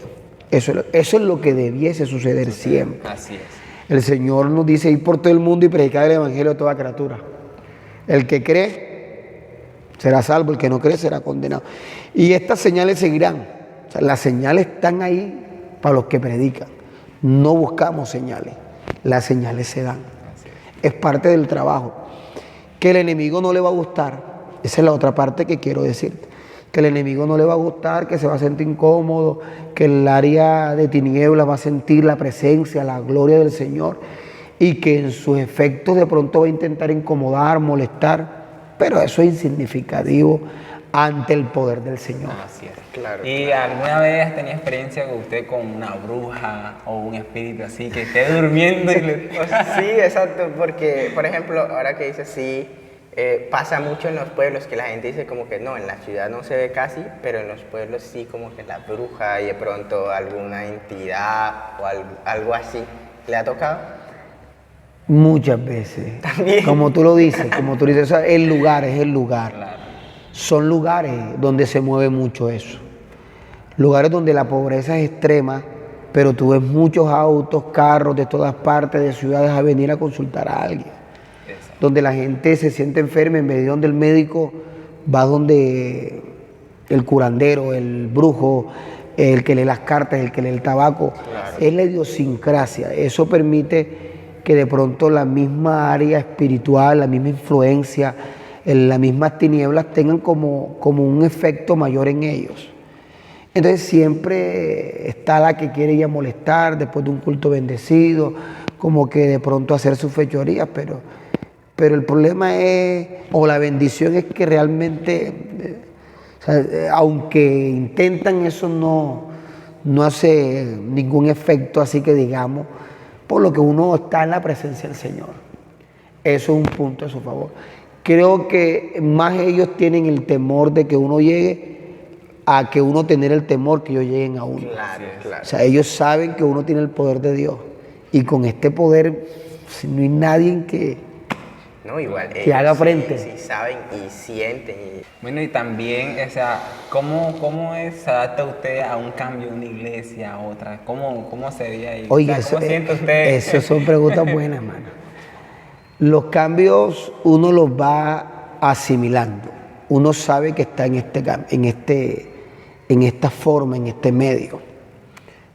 Eso es lo que debiese suceder siempre. Así es. El Señor nos dice ir por todo el mundo y predicar el evangelio a toda criatura. El que cree será salvo, el que no cree será condenado. Y estas señales seguirán. O sea, las señales están ahí para los que predican. No buscamos señales, las señales se dan. Es parte del trabajo. Que el enemigo no le va a gustar, esa es la otra parte que quiero decirte. Que el enemigo no le va a gustar, que se va a sentir incómodo, que el área de tinieblas va a sentir la presencia, la gloria del Señor, y que en sus efectos de pronto va a intentar incomodar, molestar, pero eso es insignificativo ante el poder del Señor. Así es. Claro, ¿Y alguna vez has tenido experiencia con usted con una bruja o un espíritu así que esté durmiendo y le... O sea, sí, exacto, porque, por ejemplo, ahora que dices sí, pasa mucho en los pueblos que la gente dice como que no, en la ciudad no se ve casi, pero en los pueblos sí, como que la bruja y de pronto alguna entidad o algo así. ¿Le ha tocado? Muchas veces. También. Como tú lo dices, o sea, el lugar es el lugar. Claro. Son lugares donde se mueve mucho eso. Lugares donde la pobreza es extrema, pero tú ves muchos autos, carros de todas partes, de ciudades a venir a consultar a alguien. Exacto. Donde la gente se siente enferma, en vez de donde el médico, va donde el curandero, el brujo, el que lee las cartas, el que lee el tabaco. Claro. Es la idiosincrasia. Eso permite que de pronto la misma área espiritual, la misma influencia, las mismas tinieblas tengan como un efecto mayor en ellos. Entonces siempre está la que quiere ir a molestar después de un culto bendecido, como que de pronto hacer sus fechorías, pero el problema es, o la bendición es que realmente, aunque intentan, eso no hace ningún efecto, así que digamos, por lo que uno está en la presencia del Señor. Eso es un punto a su favor. Creo que más ellos tienen el temor de que uno llegue a que uno tener el temor que ellos lleguen a uno. Claro, claro. O sea, ellos saben que uno tiene el poder de Dios. Y con este poder, no hay nadie que No, igual. que haga frente. Sí, saben y sienten. Bueno, y también, o sea, ¿cómo se adapta usted a un cambio de una iglesia a otra? ¿Cómo sería ahí? Oiga, O sea, ¿cómo siente usted? eso son preguntas buenas, hermano. Los cambios uno los va asimilando. Uno sabe que está en esta forma, en este medio.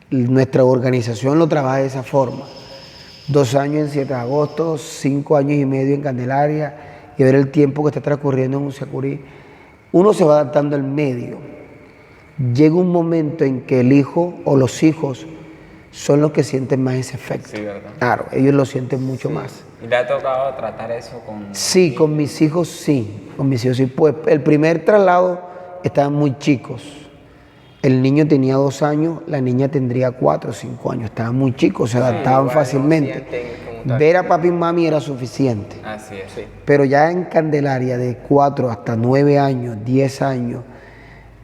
Nuestra organización lo trabaja de esa forma. 2 años en 7 de agosto, 5 años y medio en Candelaria, y ver el tiempo que está transcurriendo en Usiacurí. Uno se va adaptando al medio. Llega un momento en que el hijo o los hijos son los que sienten más ese efecto. Sí, ¿verdad? Claro, ellos lo sienten mucho más. ¿Y le ha tocado tratar eso con...? Sí, con mis hijos sí. Pues el primer traslado estaban muy chicos. El niño tenía 2 años, la niña tendría 4 o 5 años. Estaban muy chicos, se adaptaban igual, fácilmente. no sienten como tal. Ver a papi y mami era suficiente. Así es. Sí. Pero ya en Candelaria, de 4 hasta 9 años, 10 años,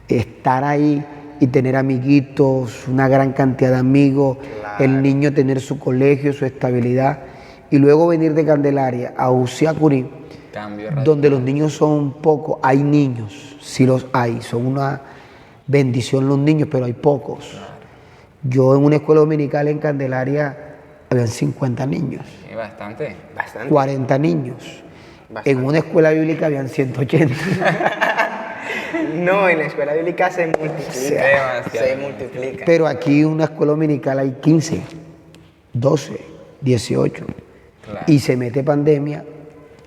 estar ahí y tener amiguitos, una gran cantidad de amigos, Claro. el niño tener su colegio, su estabilidad, y luego venir de Candelaria a Usiacurí, Cambio radical. donde los niños son pocos. Hay niños, sí los hay, son una bendición los niños, pero hay pocos. Yo en una escuela dominical en Candelaria habían 50 niños, Sí, bastante. Bastante. 40 niños. Bastante. En una escuela bíblica habían 180. No, en la escuela bíblica se multiplica. Demasiado. Se multiplica. Pero aquí en una escuela dominical hay 15, 12, 18. Claro. Y se mete pandemia,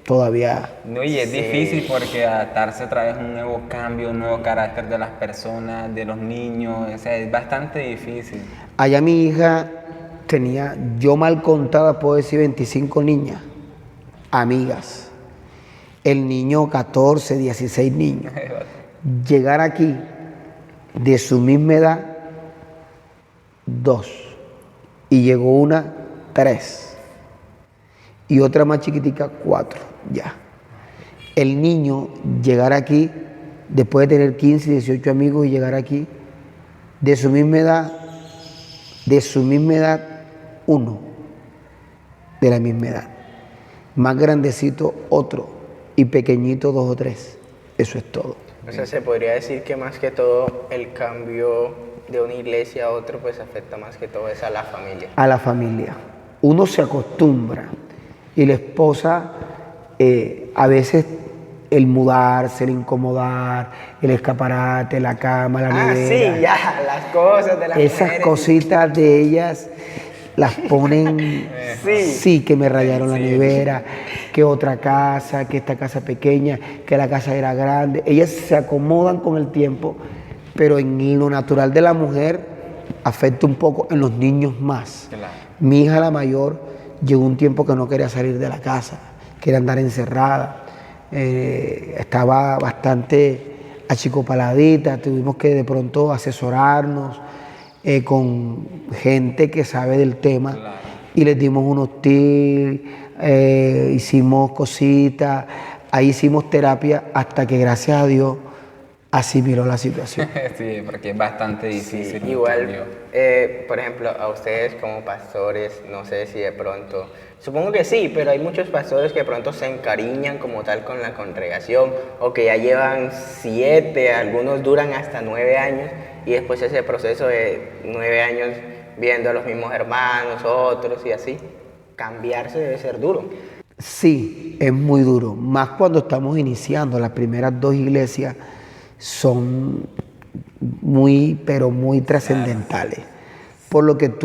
todavía. No, y es Sí. difícil porque adaptarse otra vez a un nuevo cambio, un nuevo carácter de las personas, de los niños, o sea, es bastante difícil. Allá mi hija tenía, yo mal contada, puedo decir 25 niñas, amigas. El niño 14, 16 niños. Llegar aquí, de su misma edad, 2. Y llegó una, 3. Y otra más chiquitica, 4. Ya. El niño llegar aquí, después de tener 15, 18 amigos y llegar aquí, de su misma edad, 1. De la misma edad. Más grandecito, otro. Y pequeñito, 2 o 3. Eso es todo. O sea, se podría decir que más que todo el cambio de una iglesia a otra pues afecta más que todo es a la familia. A la familia. Uno se acostumbra y la esposa a veces el mudarse, el incomodar, el escaparate, la cama, la nevera. Sí, ya, las cosas de las Esas mujeres. cositas de ellas las ponen, Sí. sí, que me rayaron la Sí. nevera, que otra casa, que esta casa pequeña, que la casa era grande. Ellas se acomodan con el tiempo, pero en lo natural de la mujer afecta un poco en los niños más. Claro. Mi hija la mayor llegó un tiempo que no quería salir de la casa, quería andar encerrada, estaba bastante achicopaladita, tuvimos que de pronto asesorarnos con gente que sabe del tema. Claro. Y les dimos unos tips, hicimos cositas, ahí hicimos terapia hasta que gracias a Dios asimiló la situación. Sí, porque es bastante difícil. un Igual, cambio. por ejemplo, a ustedes como pastores, no sé si de pronto, supongo que sí, pero hay muchos pastores que de pronto se encariñan como tal con la congregación o que ya llevan 7, algunos duran hasta 9 años y después ese proceso de 9 años viendo a los mismos hermanos, otros y así, cambiarse debe ser duro. Sí, es muy duro, más cuando estamos iniciando. Las primeras 2 iglesias son muy, pero muy trascendentales. Por lo que es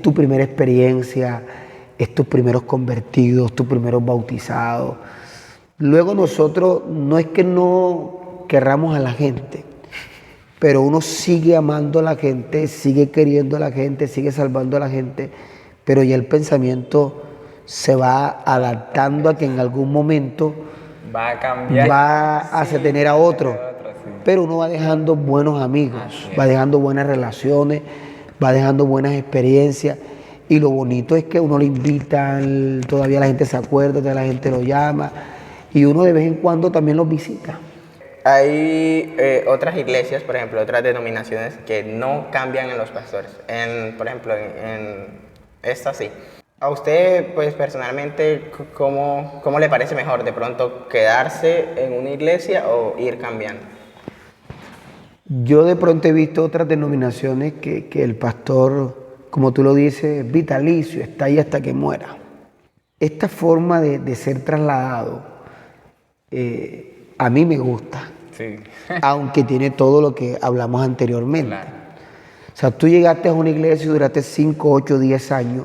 tu primera experiencia, es tus primeros convertidos, tus primeros bautizados. Luego nosotros, no es que no querramos a la gente, pero uno sigue amando a la gente, sigue queriendo a la gente, sigue salvando a la gente, pero ya el pensamiento se va adaptando a que en algún momento Va a cambiar. va a tener a otro, sí. pero uno va dejando buenos amigos, Así va es. dejando buenas relaciones, va dejando buenas experiencias, y lo bonito es que uno le invitan, todavía la gente se acuerda, todavía la gente lo llama, y uno de vez en cuando también los visita. Hay otras iglesias, por ejemplo, otras denominaciones que no cambian en los pastores. Por ejemplo, en esta sí. A usted, pues personalmente, ¿cómo le parece mejor de pronto quedarse en una iglesia o ir cambiando? Yo de pronto he visto otras denominaciones que el pastor, como tú lo dices, es vitalicio, está ahí hasta que muera. Esta forma de ser trasladado a mí me gusta, Sí. aunque tiene todo lo que hablamos anteriormente. Claro. O sea, tú llegaste a una iglesia y duraste 5, 8, 10 años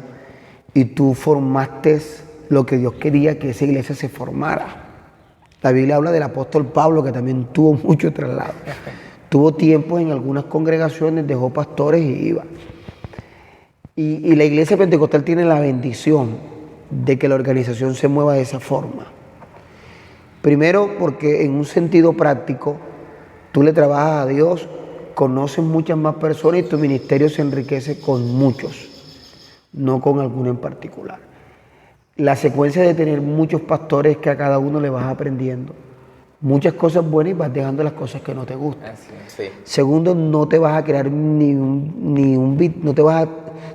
y tú formaste lo que Dios quería que esa iglesia se formara. La Biblia habla del apóstol Pablo, que también tuvo mucho traslado. Tuvo tiempos en algunas congregaciones, dejó pastores y iba. Y la iglesia pentecostal tiene la bendición de que la organización se mueva de esa forma. Primero, porque en un sentido práctico, tú le trabajas a Dios, conoces muchas más personas y tu ministerio se enriquece con muchos, no con alguno en particular. La secuencia de tener muchos pastores que a cada uno le vas aprendiendo muchas cosas buenas y vas dejando las cosas que no te gustan. Así es. Sí. Segundo, no te vas a crear no te vas a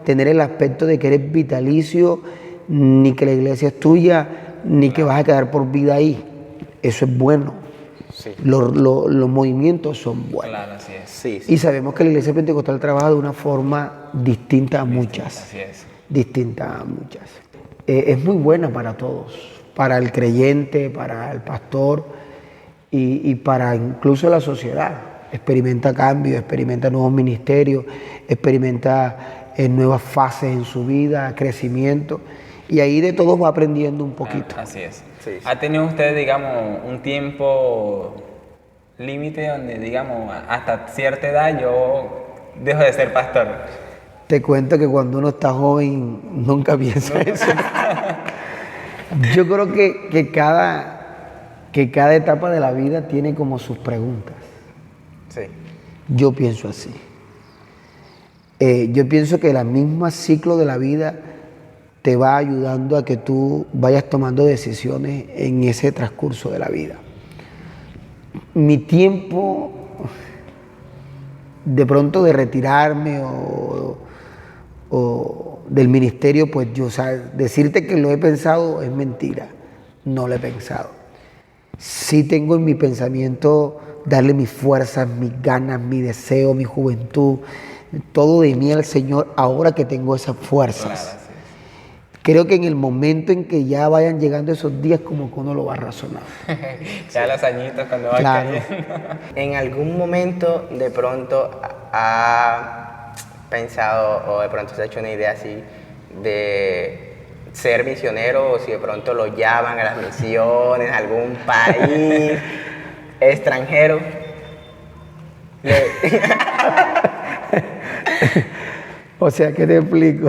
tener el aspecto de que eres vitalicio, ni que la iglesia es tuya, ni que vas a quedar por vida ahí. Eso es bueno. Sí. Los movimientos son buenos. Claro, así es. Sí, sí. Y sabemos que la iglesia pentecostal trabaja de una forma distinta a muchas. Así es. Distinta a muchas. Es muy buena para todos, para el creyente, para el pastor y para incluso la sociedad. Experimenta cambios, experimenta nuevos ministerios, experimenta nuevas fases en su vida, crecimiento, y ahí de todos va aprendiendo un poquito. Así es. Sí, sí. ¿Ha tenido usted, digamos, un tiempo límite donde, digamos, hasta cierta edad yo dejo de ser pastor? Te cuento que cuando uno está joven nunca piensa eso. Yo creo que cada etapa de la vida tiene como sus preguntas. Sí. Yo pienso así. Yo pienso que el mismo ciclo de la vida te va ayudando a que tú vayas tomando decisiones en ese transcurso de la vida. Mi tiempo de pronto de retirarme o del ministerio, pues yo, o sea, decirte que lo he pensado es mentira, no lo he pensado. Sí tengo en mi pensamiento darle mis fuerzas, mis ganas, mi deseo, mi juventud, todo de mí al Señor ahora que tengo esas fuerzas. Claro, así es. creo que en el momento en que ya vayan llegando esos días, como que uno lo va a razonar. Ya los añitos cuando van Claro. cayendo. ¿En algún momento de pronto ha pensado o de pronto se ha hecho una idea así de ser misionero o si de pronto lo llaman a las misiones, a algún país extranjero? O sea, ¿qué te explico?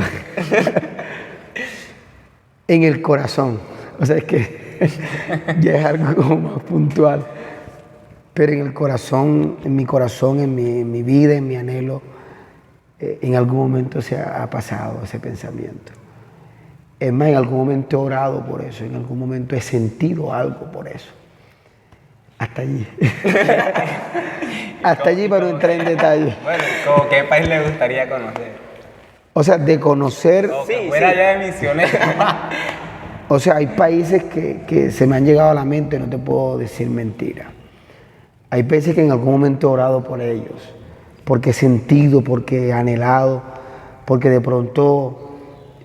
En el corazón. O sea, es que ya es algo como más puntual. Pero en el corazón, en mi vida, en mi anhelo, en algún momento se ha pasado ese pensamiento. Es más, en algún momento he orado por eso, en algún momento he sentido algo por eso. Hasta allí. Hasta allí para no entrar en detalle. Bueno, ¿como qué país le gustaría conocer? O sea, de conocer, O que Sí, fuera sí. ya de misionero. o sea, hay países que se me han llegado a la mente, no te puedo decir mentira. Hay países que en algún momento he orado por ellos, porque he sentido, porque he anhelado, porque de pronto,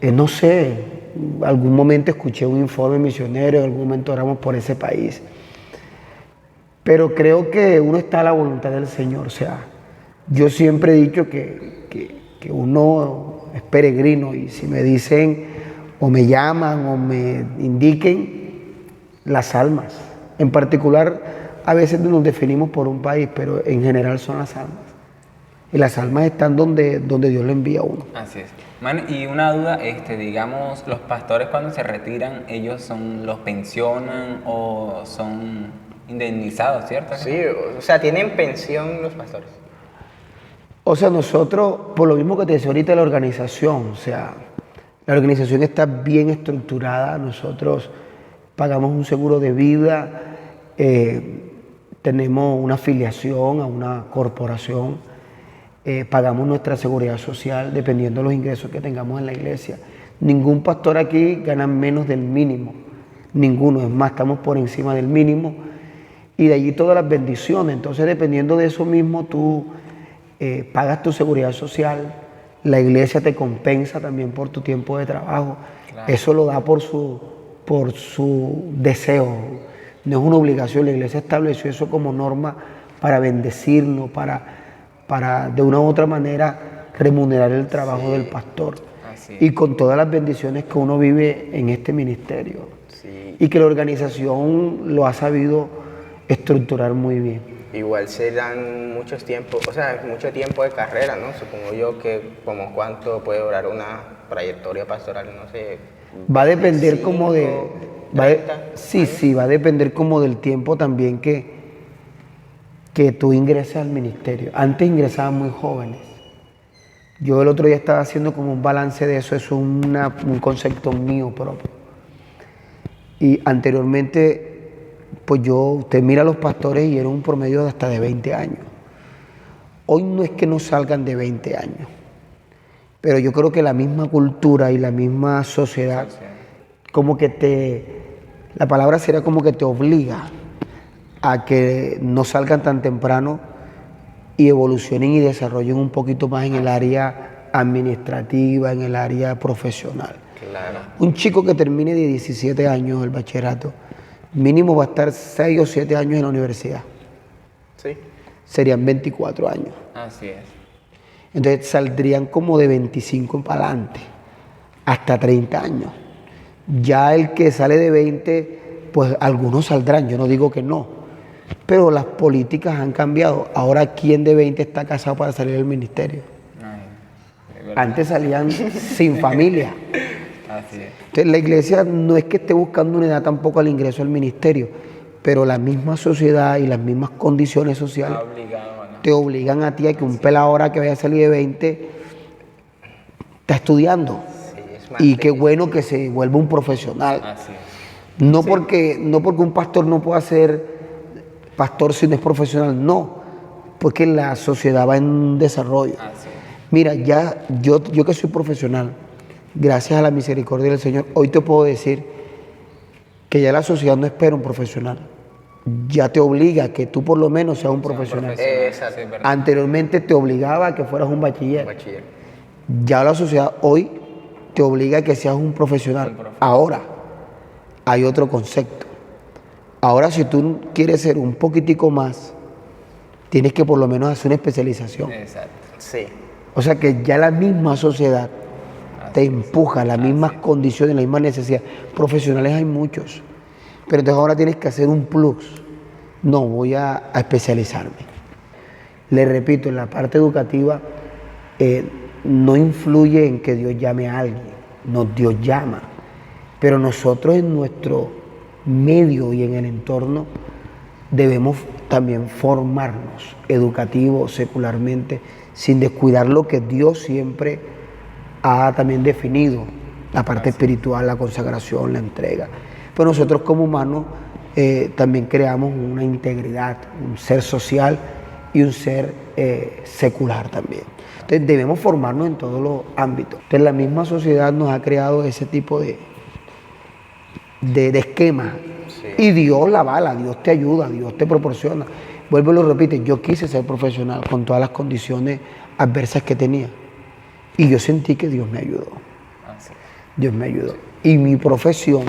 no sé, algún momento escuché un informe misionero, en algún momento oramos por ese país. Pero creo que uno está a la voluntad del Señor. O sea, yo siempre he dicho que uno es peregrino y si me dicen o me llaman o me indiquen las almas. En particular, a veces nos definimos por un país, pero en general son las almas. Y las almas están donde Dios le envía a uno. Así es. Man, y una duda, digamos, los pastores cuando se retiran, ellos los pensionan o son indemnizados, ¿cierto? Sí, o sea, tienen pensión los pastores. O sea, nosotros, por lo mismo que te decía ahorita, la organización, o sea, la organización está bien estructurada, nosotros pagamos un seguro de vida, tenemos una afiliación a una corporación, pagamos nuestra seguridad social dependiendo de los ingresos que tengamos en la iglesia. Ningún pastor aquí gana menos del mínimo, ninguno, es más, estamos por encima del mínimo y de allí todas las bendiciones. Entonces, dependiendo de eso mismo, tú pagas tu seguridad social, la iglesia te compensa también por tu tiempo de trabajo. Claro. Eso lo da por su deseo, no es una obligación. La iglesia estableció eso como norma para bendecirnos, para de una u otra manera remunerar el trabajo del pastor. Así es. Y con todas las bendiciones que uno vive en este ministerio. Sí. Y que la organización lo ha sabido estructurar muy bien. Igual se dan muchos tiempos, o sea, mucho tiempo de carrera, ¿no? Supongo yo que como cuánto puede durar una trayectoria pastoral, no sé. Va a depender como de... 30 sí, va a depender como del tiempo también que tú ingreses al ministerio. Antes ingresaban muy jóvenes. Yo el otro día estaba haciendo como un balance de eso, es un concepto mío propio. Y anteriormente, pues usted mira a los pastores y era un promedio de hasta de 20 años. Hoy no es que no salgan de 20 años, pero yo creo que la misma cultura y la misma sociedad, como que la palabra será como que te obliga a que no salgan tan temprano y evolucionen y desarrollen un poquito más en el área administrativa, en el área profesional. Claro. Un chico que termine de 17 años el bachillerato, mínimo va a estar 6 o 7 años en la universidad. Sí. Serían 24 años. Así es. Entonces saldrían como de 25 para adelante, hasta 30 años. Ya el que sale de 20, pues algunos saldrán, yo no digo que no, pero las políticas han cambiado. Ahora, ¿quién de 20 está casado para salir del ministerio? Ay, es verdad. Antes salían sin familia. Así es. Entonces, la iglesia no es que esté buscando una edad tampoco al ingreso al ministerio, pero la misma sociedad y las mismas condiciones sociales Está obligado, ¿no? te obligan a ti a que un pelado ahora que vaya a salir de 20 está estudiando. Sí, es más Y qué difícil. bueno que se vuelva un profesional. Así es. No porque un pastor no pueda ser pastor si no es profesional, no, porque la sociedad va en desarrollo. Así es. Mira, ya yo que soy profesional, gracias a la misericordia del Señor, hoy te puedo decir que ya la sociedad no espera un profesional, ya te obliga a que tú por lo menos seas un profesional. Exacto. Sí, es verdad. Anteriormente te obligaba a que fueras un bachiller. Bachiller. Ya la sociedad hoy te obliga a que seas un profesional. Ahora hay otro concepto. Ahora si tú quieres ser un poquitico más, tienes que por lo menos hacer una especialización. Exacto. Sí. O sea que ya la misma sociedad te empuja, las mismas condiciones, las mismas necesidades. Profesionales hay muchos, pero entonces ahora tienes que hacer un plus. No, voy a especializarme. Le repito, en la parte educativa no influye en que Dios llame a alguien, no, Dios llama. Pero nosotros en nuestro medio y en el entorno debemos también formarnos educativo, secularmente, sin descuidar lo que Dios siempre ha también definido, la parte espiritual, la consagración, la entrega. Pero nosotros como humanos también creamos una integridad, un ser social y un ser secular también. Entonces debemos formarnos en todos los ámbitos. Entonces la misma sociedad nos ha creado ese tipo de esquema. Sí. Y Dios la avala, Dios te ayuda, Dios te proporciona. Vuelvo y lo repite, yo quise ser profesional con todas las condiciones adversas que tenía. Y yo sentí que Dios me ayudó. Dios me ayudó. Y mi profesión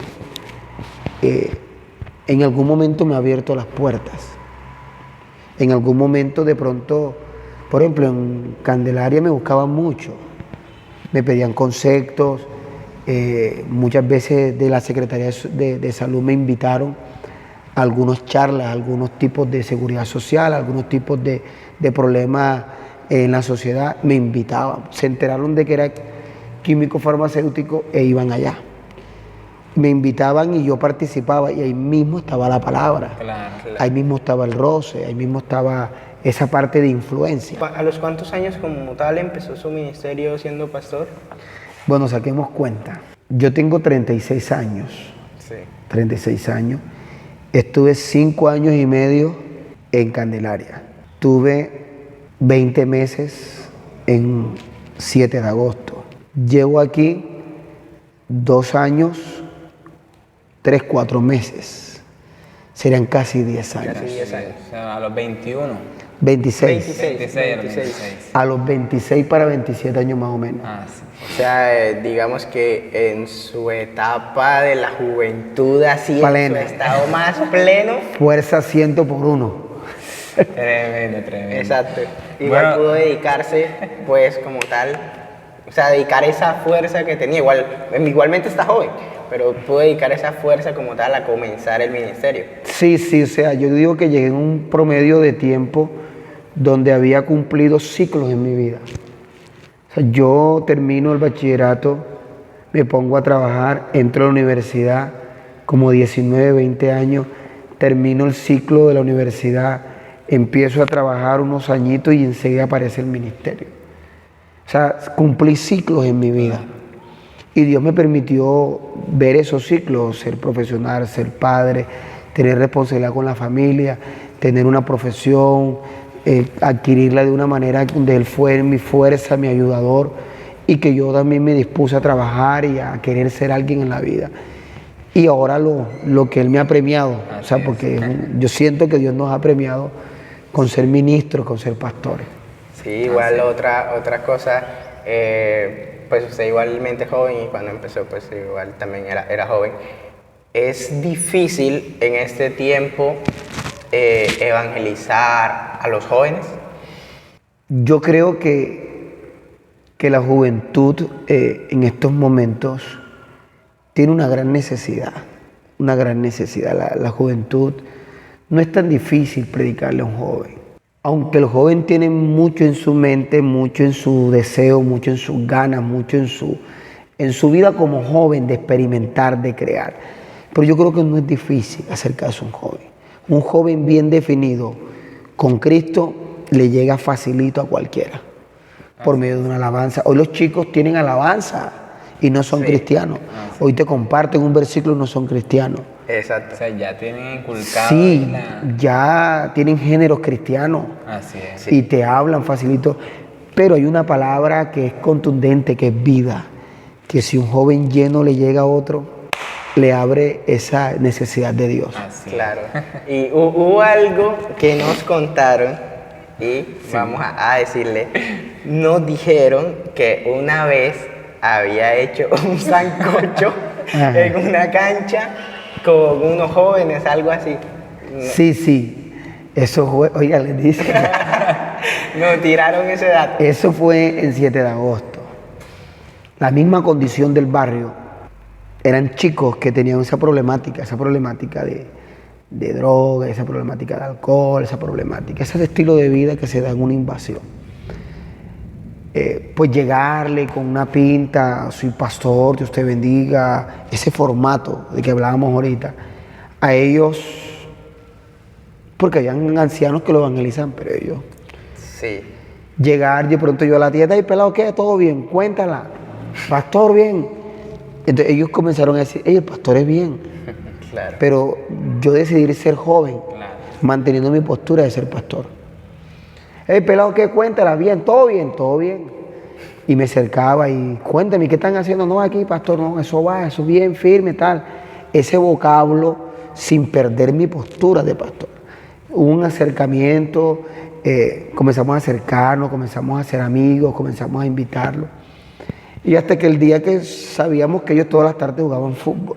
en algún momento me ha abierto las puertas. En algún momento de pronto, por ejemplo, en Candelaria me buscaban mucho. Me pedían conceptos. Muchas veces de la Secretaría de Salud me invitaron a algunas charlas, a algunos tipos de seguridad social, a algunos tipos de problemas en la sociedad, me invitaban. Se enteraron de que era químico farmacéutico e iban allá. Me invitaban y yo participaba y ahí mismo estaba la palabra. Claro. Ahí mismo estaba el roce, ahí mismo estaba esa parte de influencia. ¿A los cuántos años como tal empezó su ministerio siendo pastor? Bueno, saquemos cuenta. Yo tengo 36 años. Sí. 36 años. Estuve 5 años y medio en Candelaria. Tuve 20 meses en 7 de agosto. Llevo aquí 2 años, 3, 4 meses. Serían casi 10 años. Casi 10 años. O sea, a los 21. 26. 26. A los 26 para 27 años más o menos. Ah, sí. O sea, digamos que en su etapa de la juventud, así Plena. en su estado más pleno. Fuerza 100 por 1. Tremendo. Exacto. Igual Bueno, pudo dedicarse, pues, como tal, o sea, dedicar esa fuerza que tenía. Igualmente está joven, pero pudo dedicar esa fuerza como tal a comenzar el ministerio. Sí, o sea, yo digo que llegué en un promedio de tiempo donde había cumplido ciclos en mi vida. O sea, yo termino el bachillerato, me pongo a trabajar, entro a la universidad como 19, 20 años, termino el ciclo de la universidad, empiezo a trabajar unos añitos y enseguida aparece el ministerio. O sea, cumplí ciclos en mi vida. Y Dios me permitió ver esos ciclos, ser profesional, ser padre, tener responsabilidad con la familia, tener una profesión, adquirirla de una manera donde Él fue mi fuerza, mi ayudador, y que yo también me dispuse a trabajar y a querer ser alguien en la vida. Y ahora lo que Él me ha premiado, o sea, porque yo siento que Dios nos ha premiado con ser ministros, con ser pastores. Sí, igual otra cosa, pues usted igualmente joven y cuando empezó pues igual también era joven. Es difícil en este tiempo evangelizar a los jóvenes. Yo creo que la juventud en estos momentos tiene una gran necesidad. La juventud no es tan difícil predicarle a un joven. Aunque el joven tiene mucho en su mente, mucho en su deseo, mucho en sus ganas, mucho en su vida como joven de experimentar, de crear. Pero yo creo que no es difícil hacer caso a un joven. Un joven bien definido con Cristo le llega facilito a cualquiera por medio de una alabanza. Hoy los chicos tienen alabanza y no son cristianos. Hoy te comparten un versículo y no son cristianos. Exacto. O sea, ya tienen inculcado. Sí, ya tienen géneros cristianos. Así es. Y te hablan facilito. Pero hay una palabra que es contundente, que es vida. Que si un joven lleno le llega a otro, le abre esa necesidad de Dios. Así es. Claro. Y hubo algo que nos contaron y vamos a decirle, nos dijeron que una vez había hecho un sancocho Ajá. en una cancha con unos jóvenes, algo así. Sí. Eso fue, oiga, les dice. Nos tiraron ese dato. Eso fue en 7 de agosto. La misma condición del barrio. Eran chicos que tenían esa problemática de droga, esa problemática de alcohol, esa problemática, ese estilo de vida que se da en una invasión. Pues llegarle con una pinta, soy pastor, Dios te bendiga, ese formato de que hablábamos ahorita, a ellos, porque habían ancianos que lo evangelizan, pero ellos, Sí. llegar de pronto yo a la tienda y pelado, ¿qué? ¿Todo bien? Cuéntala, pastor, bien. Entonces ellos comenzaron a decir, el pastor es bien, Claro. pero yo decidí ser joven, Claro. manteniendo mi postura de ser pastor. Pelado, ¿qué? Cuéntala, bien, todo bien, todo bien. Y me acercaba y cuéntame, ¿qué están haciendo? No, aquí, pastor, no, eso va, eso bien, firme, tal. Ese vocablo sin perder mi postura de pastor. Hubo un acercamiento, comenzamos a acercarnos, comenzamos a ser amigos, comenzamos a invitarlos. Y hasta que el día que sabíamos que ellos todas las tardes jugaban fútbol,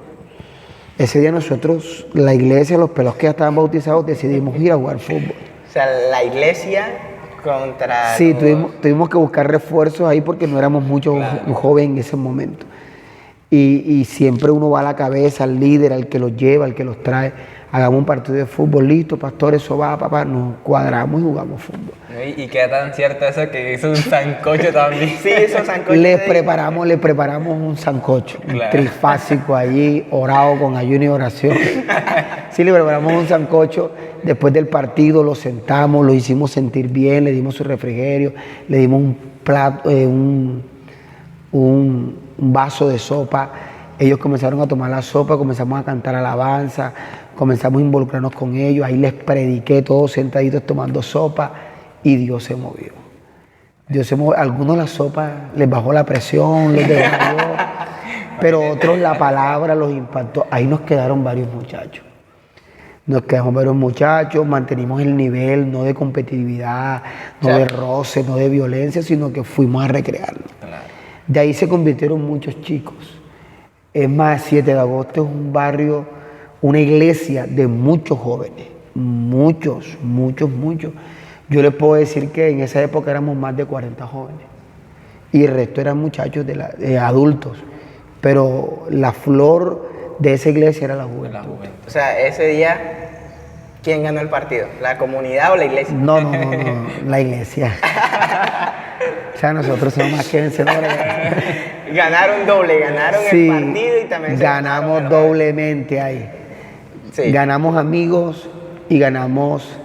ese día nosotros, la iglesia, los pelados que ya estaban bautizados, decidimos ir a jugar fútbol. O sea, la iglesia contra... Sí, los- tuvimos que buscar refuerzos ahí porque no éramos muchos jóvenes en ese momento. Y siempre uno va a la cabeza, al líder, al que los lleva, al que los trae. Hagamos un partido de fútbol, listo, pastor, eso va, papá. Nos cuadramos y jugamos fútbol. Y qué tan cierto eso que hizo un sancocho también. Sí, esos sancochos Le de- preparamos un sancocho, un Claro. trifásico allí, orado con ayuno y oración. Sí, le preparamos un sancocho. Después del partido lo sentamos, lo hicimos sentir bien, le dimos su refrigerio, le dimos un plato, un vaso de sopa. Ellos comenzaron a tomar la sopa, comenzamos a cantar alabanza, comenzamos a involucrarnos con ellos. Ahí les prediqué todos sentaditos tomando sopa y Dios se movió. Dios se movió. Algunos la sopa les bajó la presión, les desmayó, pero otros la palabra los impactó. Ahí nos quedaron varios muchachos. Nos quedamos varios muchachos, mantenimos el nivel, no de competitividad, no de roce, no de violencia, sino que fuimos a recrearnos. Claro. De ahí se convirtieron muchos chicos. Es más, 7 de agosto es un barrio, una iglesia de muchos jóvenes. Muchos. Yo les puedo decir que en esa época éramos más de 40 jóvenes. Y el resto eran muchachos de adultos. Pero la flor de esa iglesia era la La juventud. juventud. O sea, ese día, ¿quién ganó el partido? ¿La comunidad o la iglesia? No, la iglesia. O sea, nosotros somos más que vencedores. Ganaron doble, ganaron Sí, el partido y también se ganamos ganaron el- doblemente ahí. Sí. Ganamos amigos y ganamos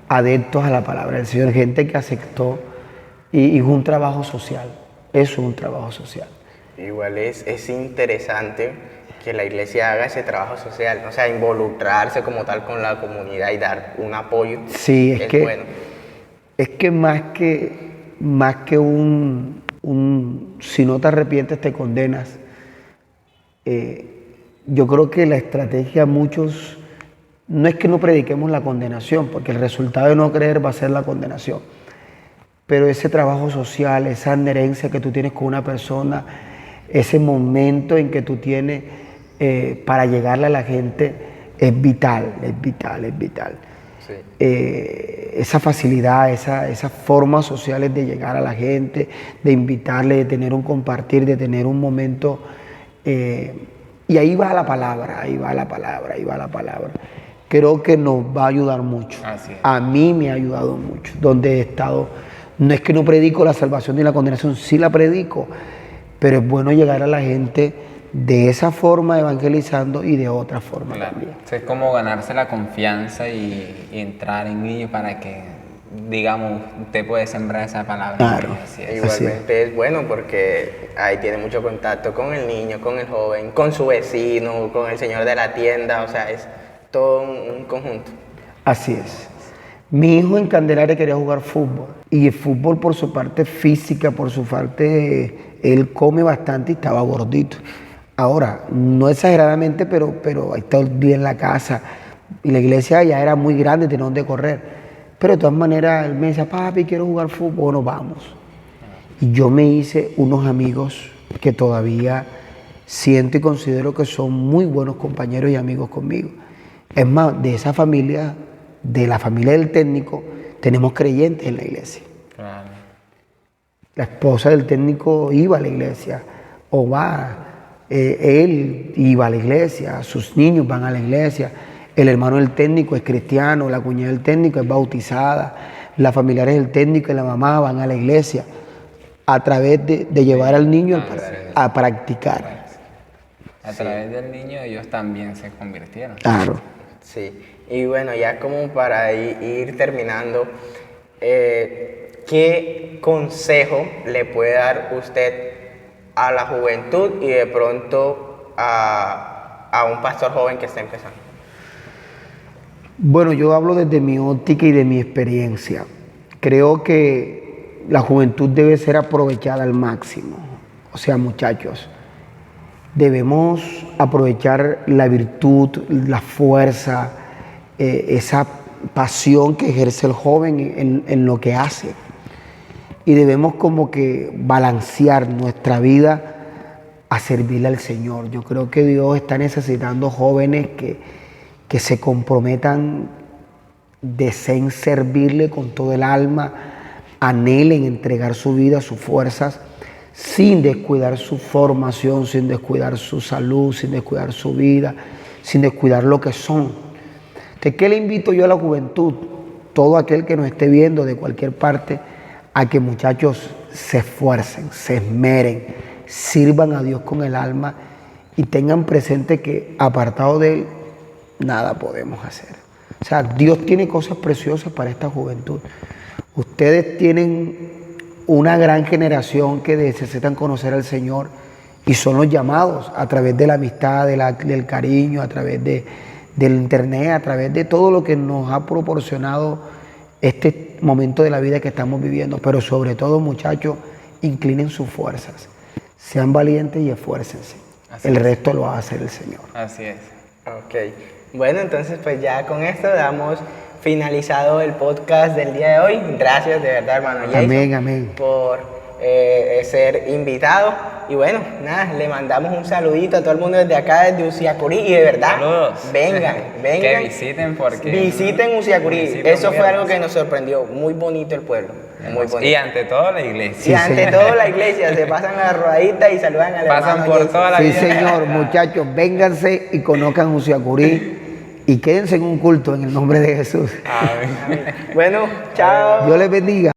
adeptos a la palabra del Señor, gente que aceptó y es un trabajo social. Eso es un trabajo social. Igual es interesante que la iglesia haga ese trabajo social, o sea, involucrarse como tal con la comunidad y dar un apoyo. Sí, es que bueno. más que un si no te arrepientes te condenas. Yo creo que la estrategia a muchos no es que no prediquemos la condenación, porque el resultado de no creer va a ser la condenación. Pero ese trabajo social, esa adherencia que tú tienes con una persona, ese momento en que tú tienes para llegarle a la gente, es vital. Sí. Esa facilidad, esas formas sociales de llegar a la gente, de invitarle, de tener un compartir, de tener un momento. Y ahí va la palabra. Creo que nos va a ayudar mucho. Así es. A mí me ha ayudado mucho. Donde he estado, no es que no predico la salvación ni la condenación, sí la predico, pero es bueno llegar a la gente de esa forma evangelizando y de otra forma Claro. también. Es como ganarse la confianza y entrar en ello para que, digamos, usted puede sembrar esa palabra. Claro. Así es. Igualmente es bueno porque ahí tiene mucho contacto con el niño, con el joven, con su vecino, con el señor de la tienda, o sea, es todo un conjunto. Así es. Mi hijo en Candelaria quería jugar fútbol y el fútbol por su parte física, por su parte, él come bastante y estaba gordito. Ahora, no exageradamente, pero ahí está el día en la casa y la iglesia ya era muy grande, tenía donde correr. Pero de todas maneras, él me decía, papi, quiero jugar fútbol, bueno, vamos. Y yo me hice unos amigos que todavía siento y considero que son muy buenos compañeros y amigos conmigo. Es más, de esa familia, de la familia del técnico, tenemos creyentes en la iglesia. Claro. La esposa del técnico iba a la iglesia, o va, él iba a la iglesia, sus niños van a la iglesia, el hermano del técnico es cristiano, la cuñada del técnico es bautizada, las familiares del técnico y la mamá van a la iglesia, a través de llevar al niño a practicar. A través del niño ellos también se convirtieron. Claro. Sí, y bueno, ya como para ir terminando, ¿qué consejo le puede dar usted a la juventud y de pronto a un pastor joven que está empezando? Bueno, yo hablo desde mi óptica y de mi experiencia. Creo que la juventud debe ser aprovechada al máximo. O sea, muchachos, debemos aprovechar la virtud, la fuerza, esa pasión que ejerce el joven en lo que hace. Y debemos como que balancear nuestra vida a servirle al Señor. Yo creo que Dios está necesitando jóvenes que se comprometan, deseen servirle con todo el alma, anhelen entregar su vida, sus fuerzas, sin descuidar su formación, sin descuidar su salud, sin descuidar su vida, sin descuidar lo que son. Entonces, ¿qué le invito yo a la juventud? Todo aquel que nos esté viendo de cualquier parte, a que muchachos se esfuercen, se esmeren, sirvan a Dios con el alma y tengan presente que apartado de Él, nada podemos hacer. O sea, Dios tiene cosas preciosas para esta juventud. Ustedes tienen una gran generación que necesitan conocer al Señor y son los llamados a través de la amistad, del cariño, a través del internet, a través de todo lo que nos ha proporcionado este momento de la vida que estamos viviendo. Pero sobre todo, muchachos, inclinen sus fuerzas, sean valientes y esfuércense. El resto lo va a hacer el Señor. Así es. Ok, bueno, entonces pues ya con esto damos finalizado el podcast del día de hoy. Gracias de verdad, hermano Jason, Amén. por ser invitado. Y bueno, nada, le mandamos un saludito a todo el mundo desde acá, desde Uciacurí. Y de verdad, Saludos. vengan. Que visiten porque... Visiten Uciacurí. municipio Eso muy fue algo hermoso. que nos sorprendió. Muy bonito el pueblo. Muy bonito. Y ante todo la iglesia. Y ante todo la iglesia, se pasan la rodadita y saludan al Pasan hermano por Jason. toda la Sí, vida. Señor, muchachos, vénganse y conozcan Uciacurí y quédense en un culto en el nombre de Jesús. Amén. Bueno, chao. Dios les bendiga.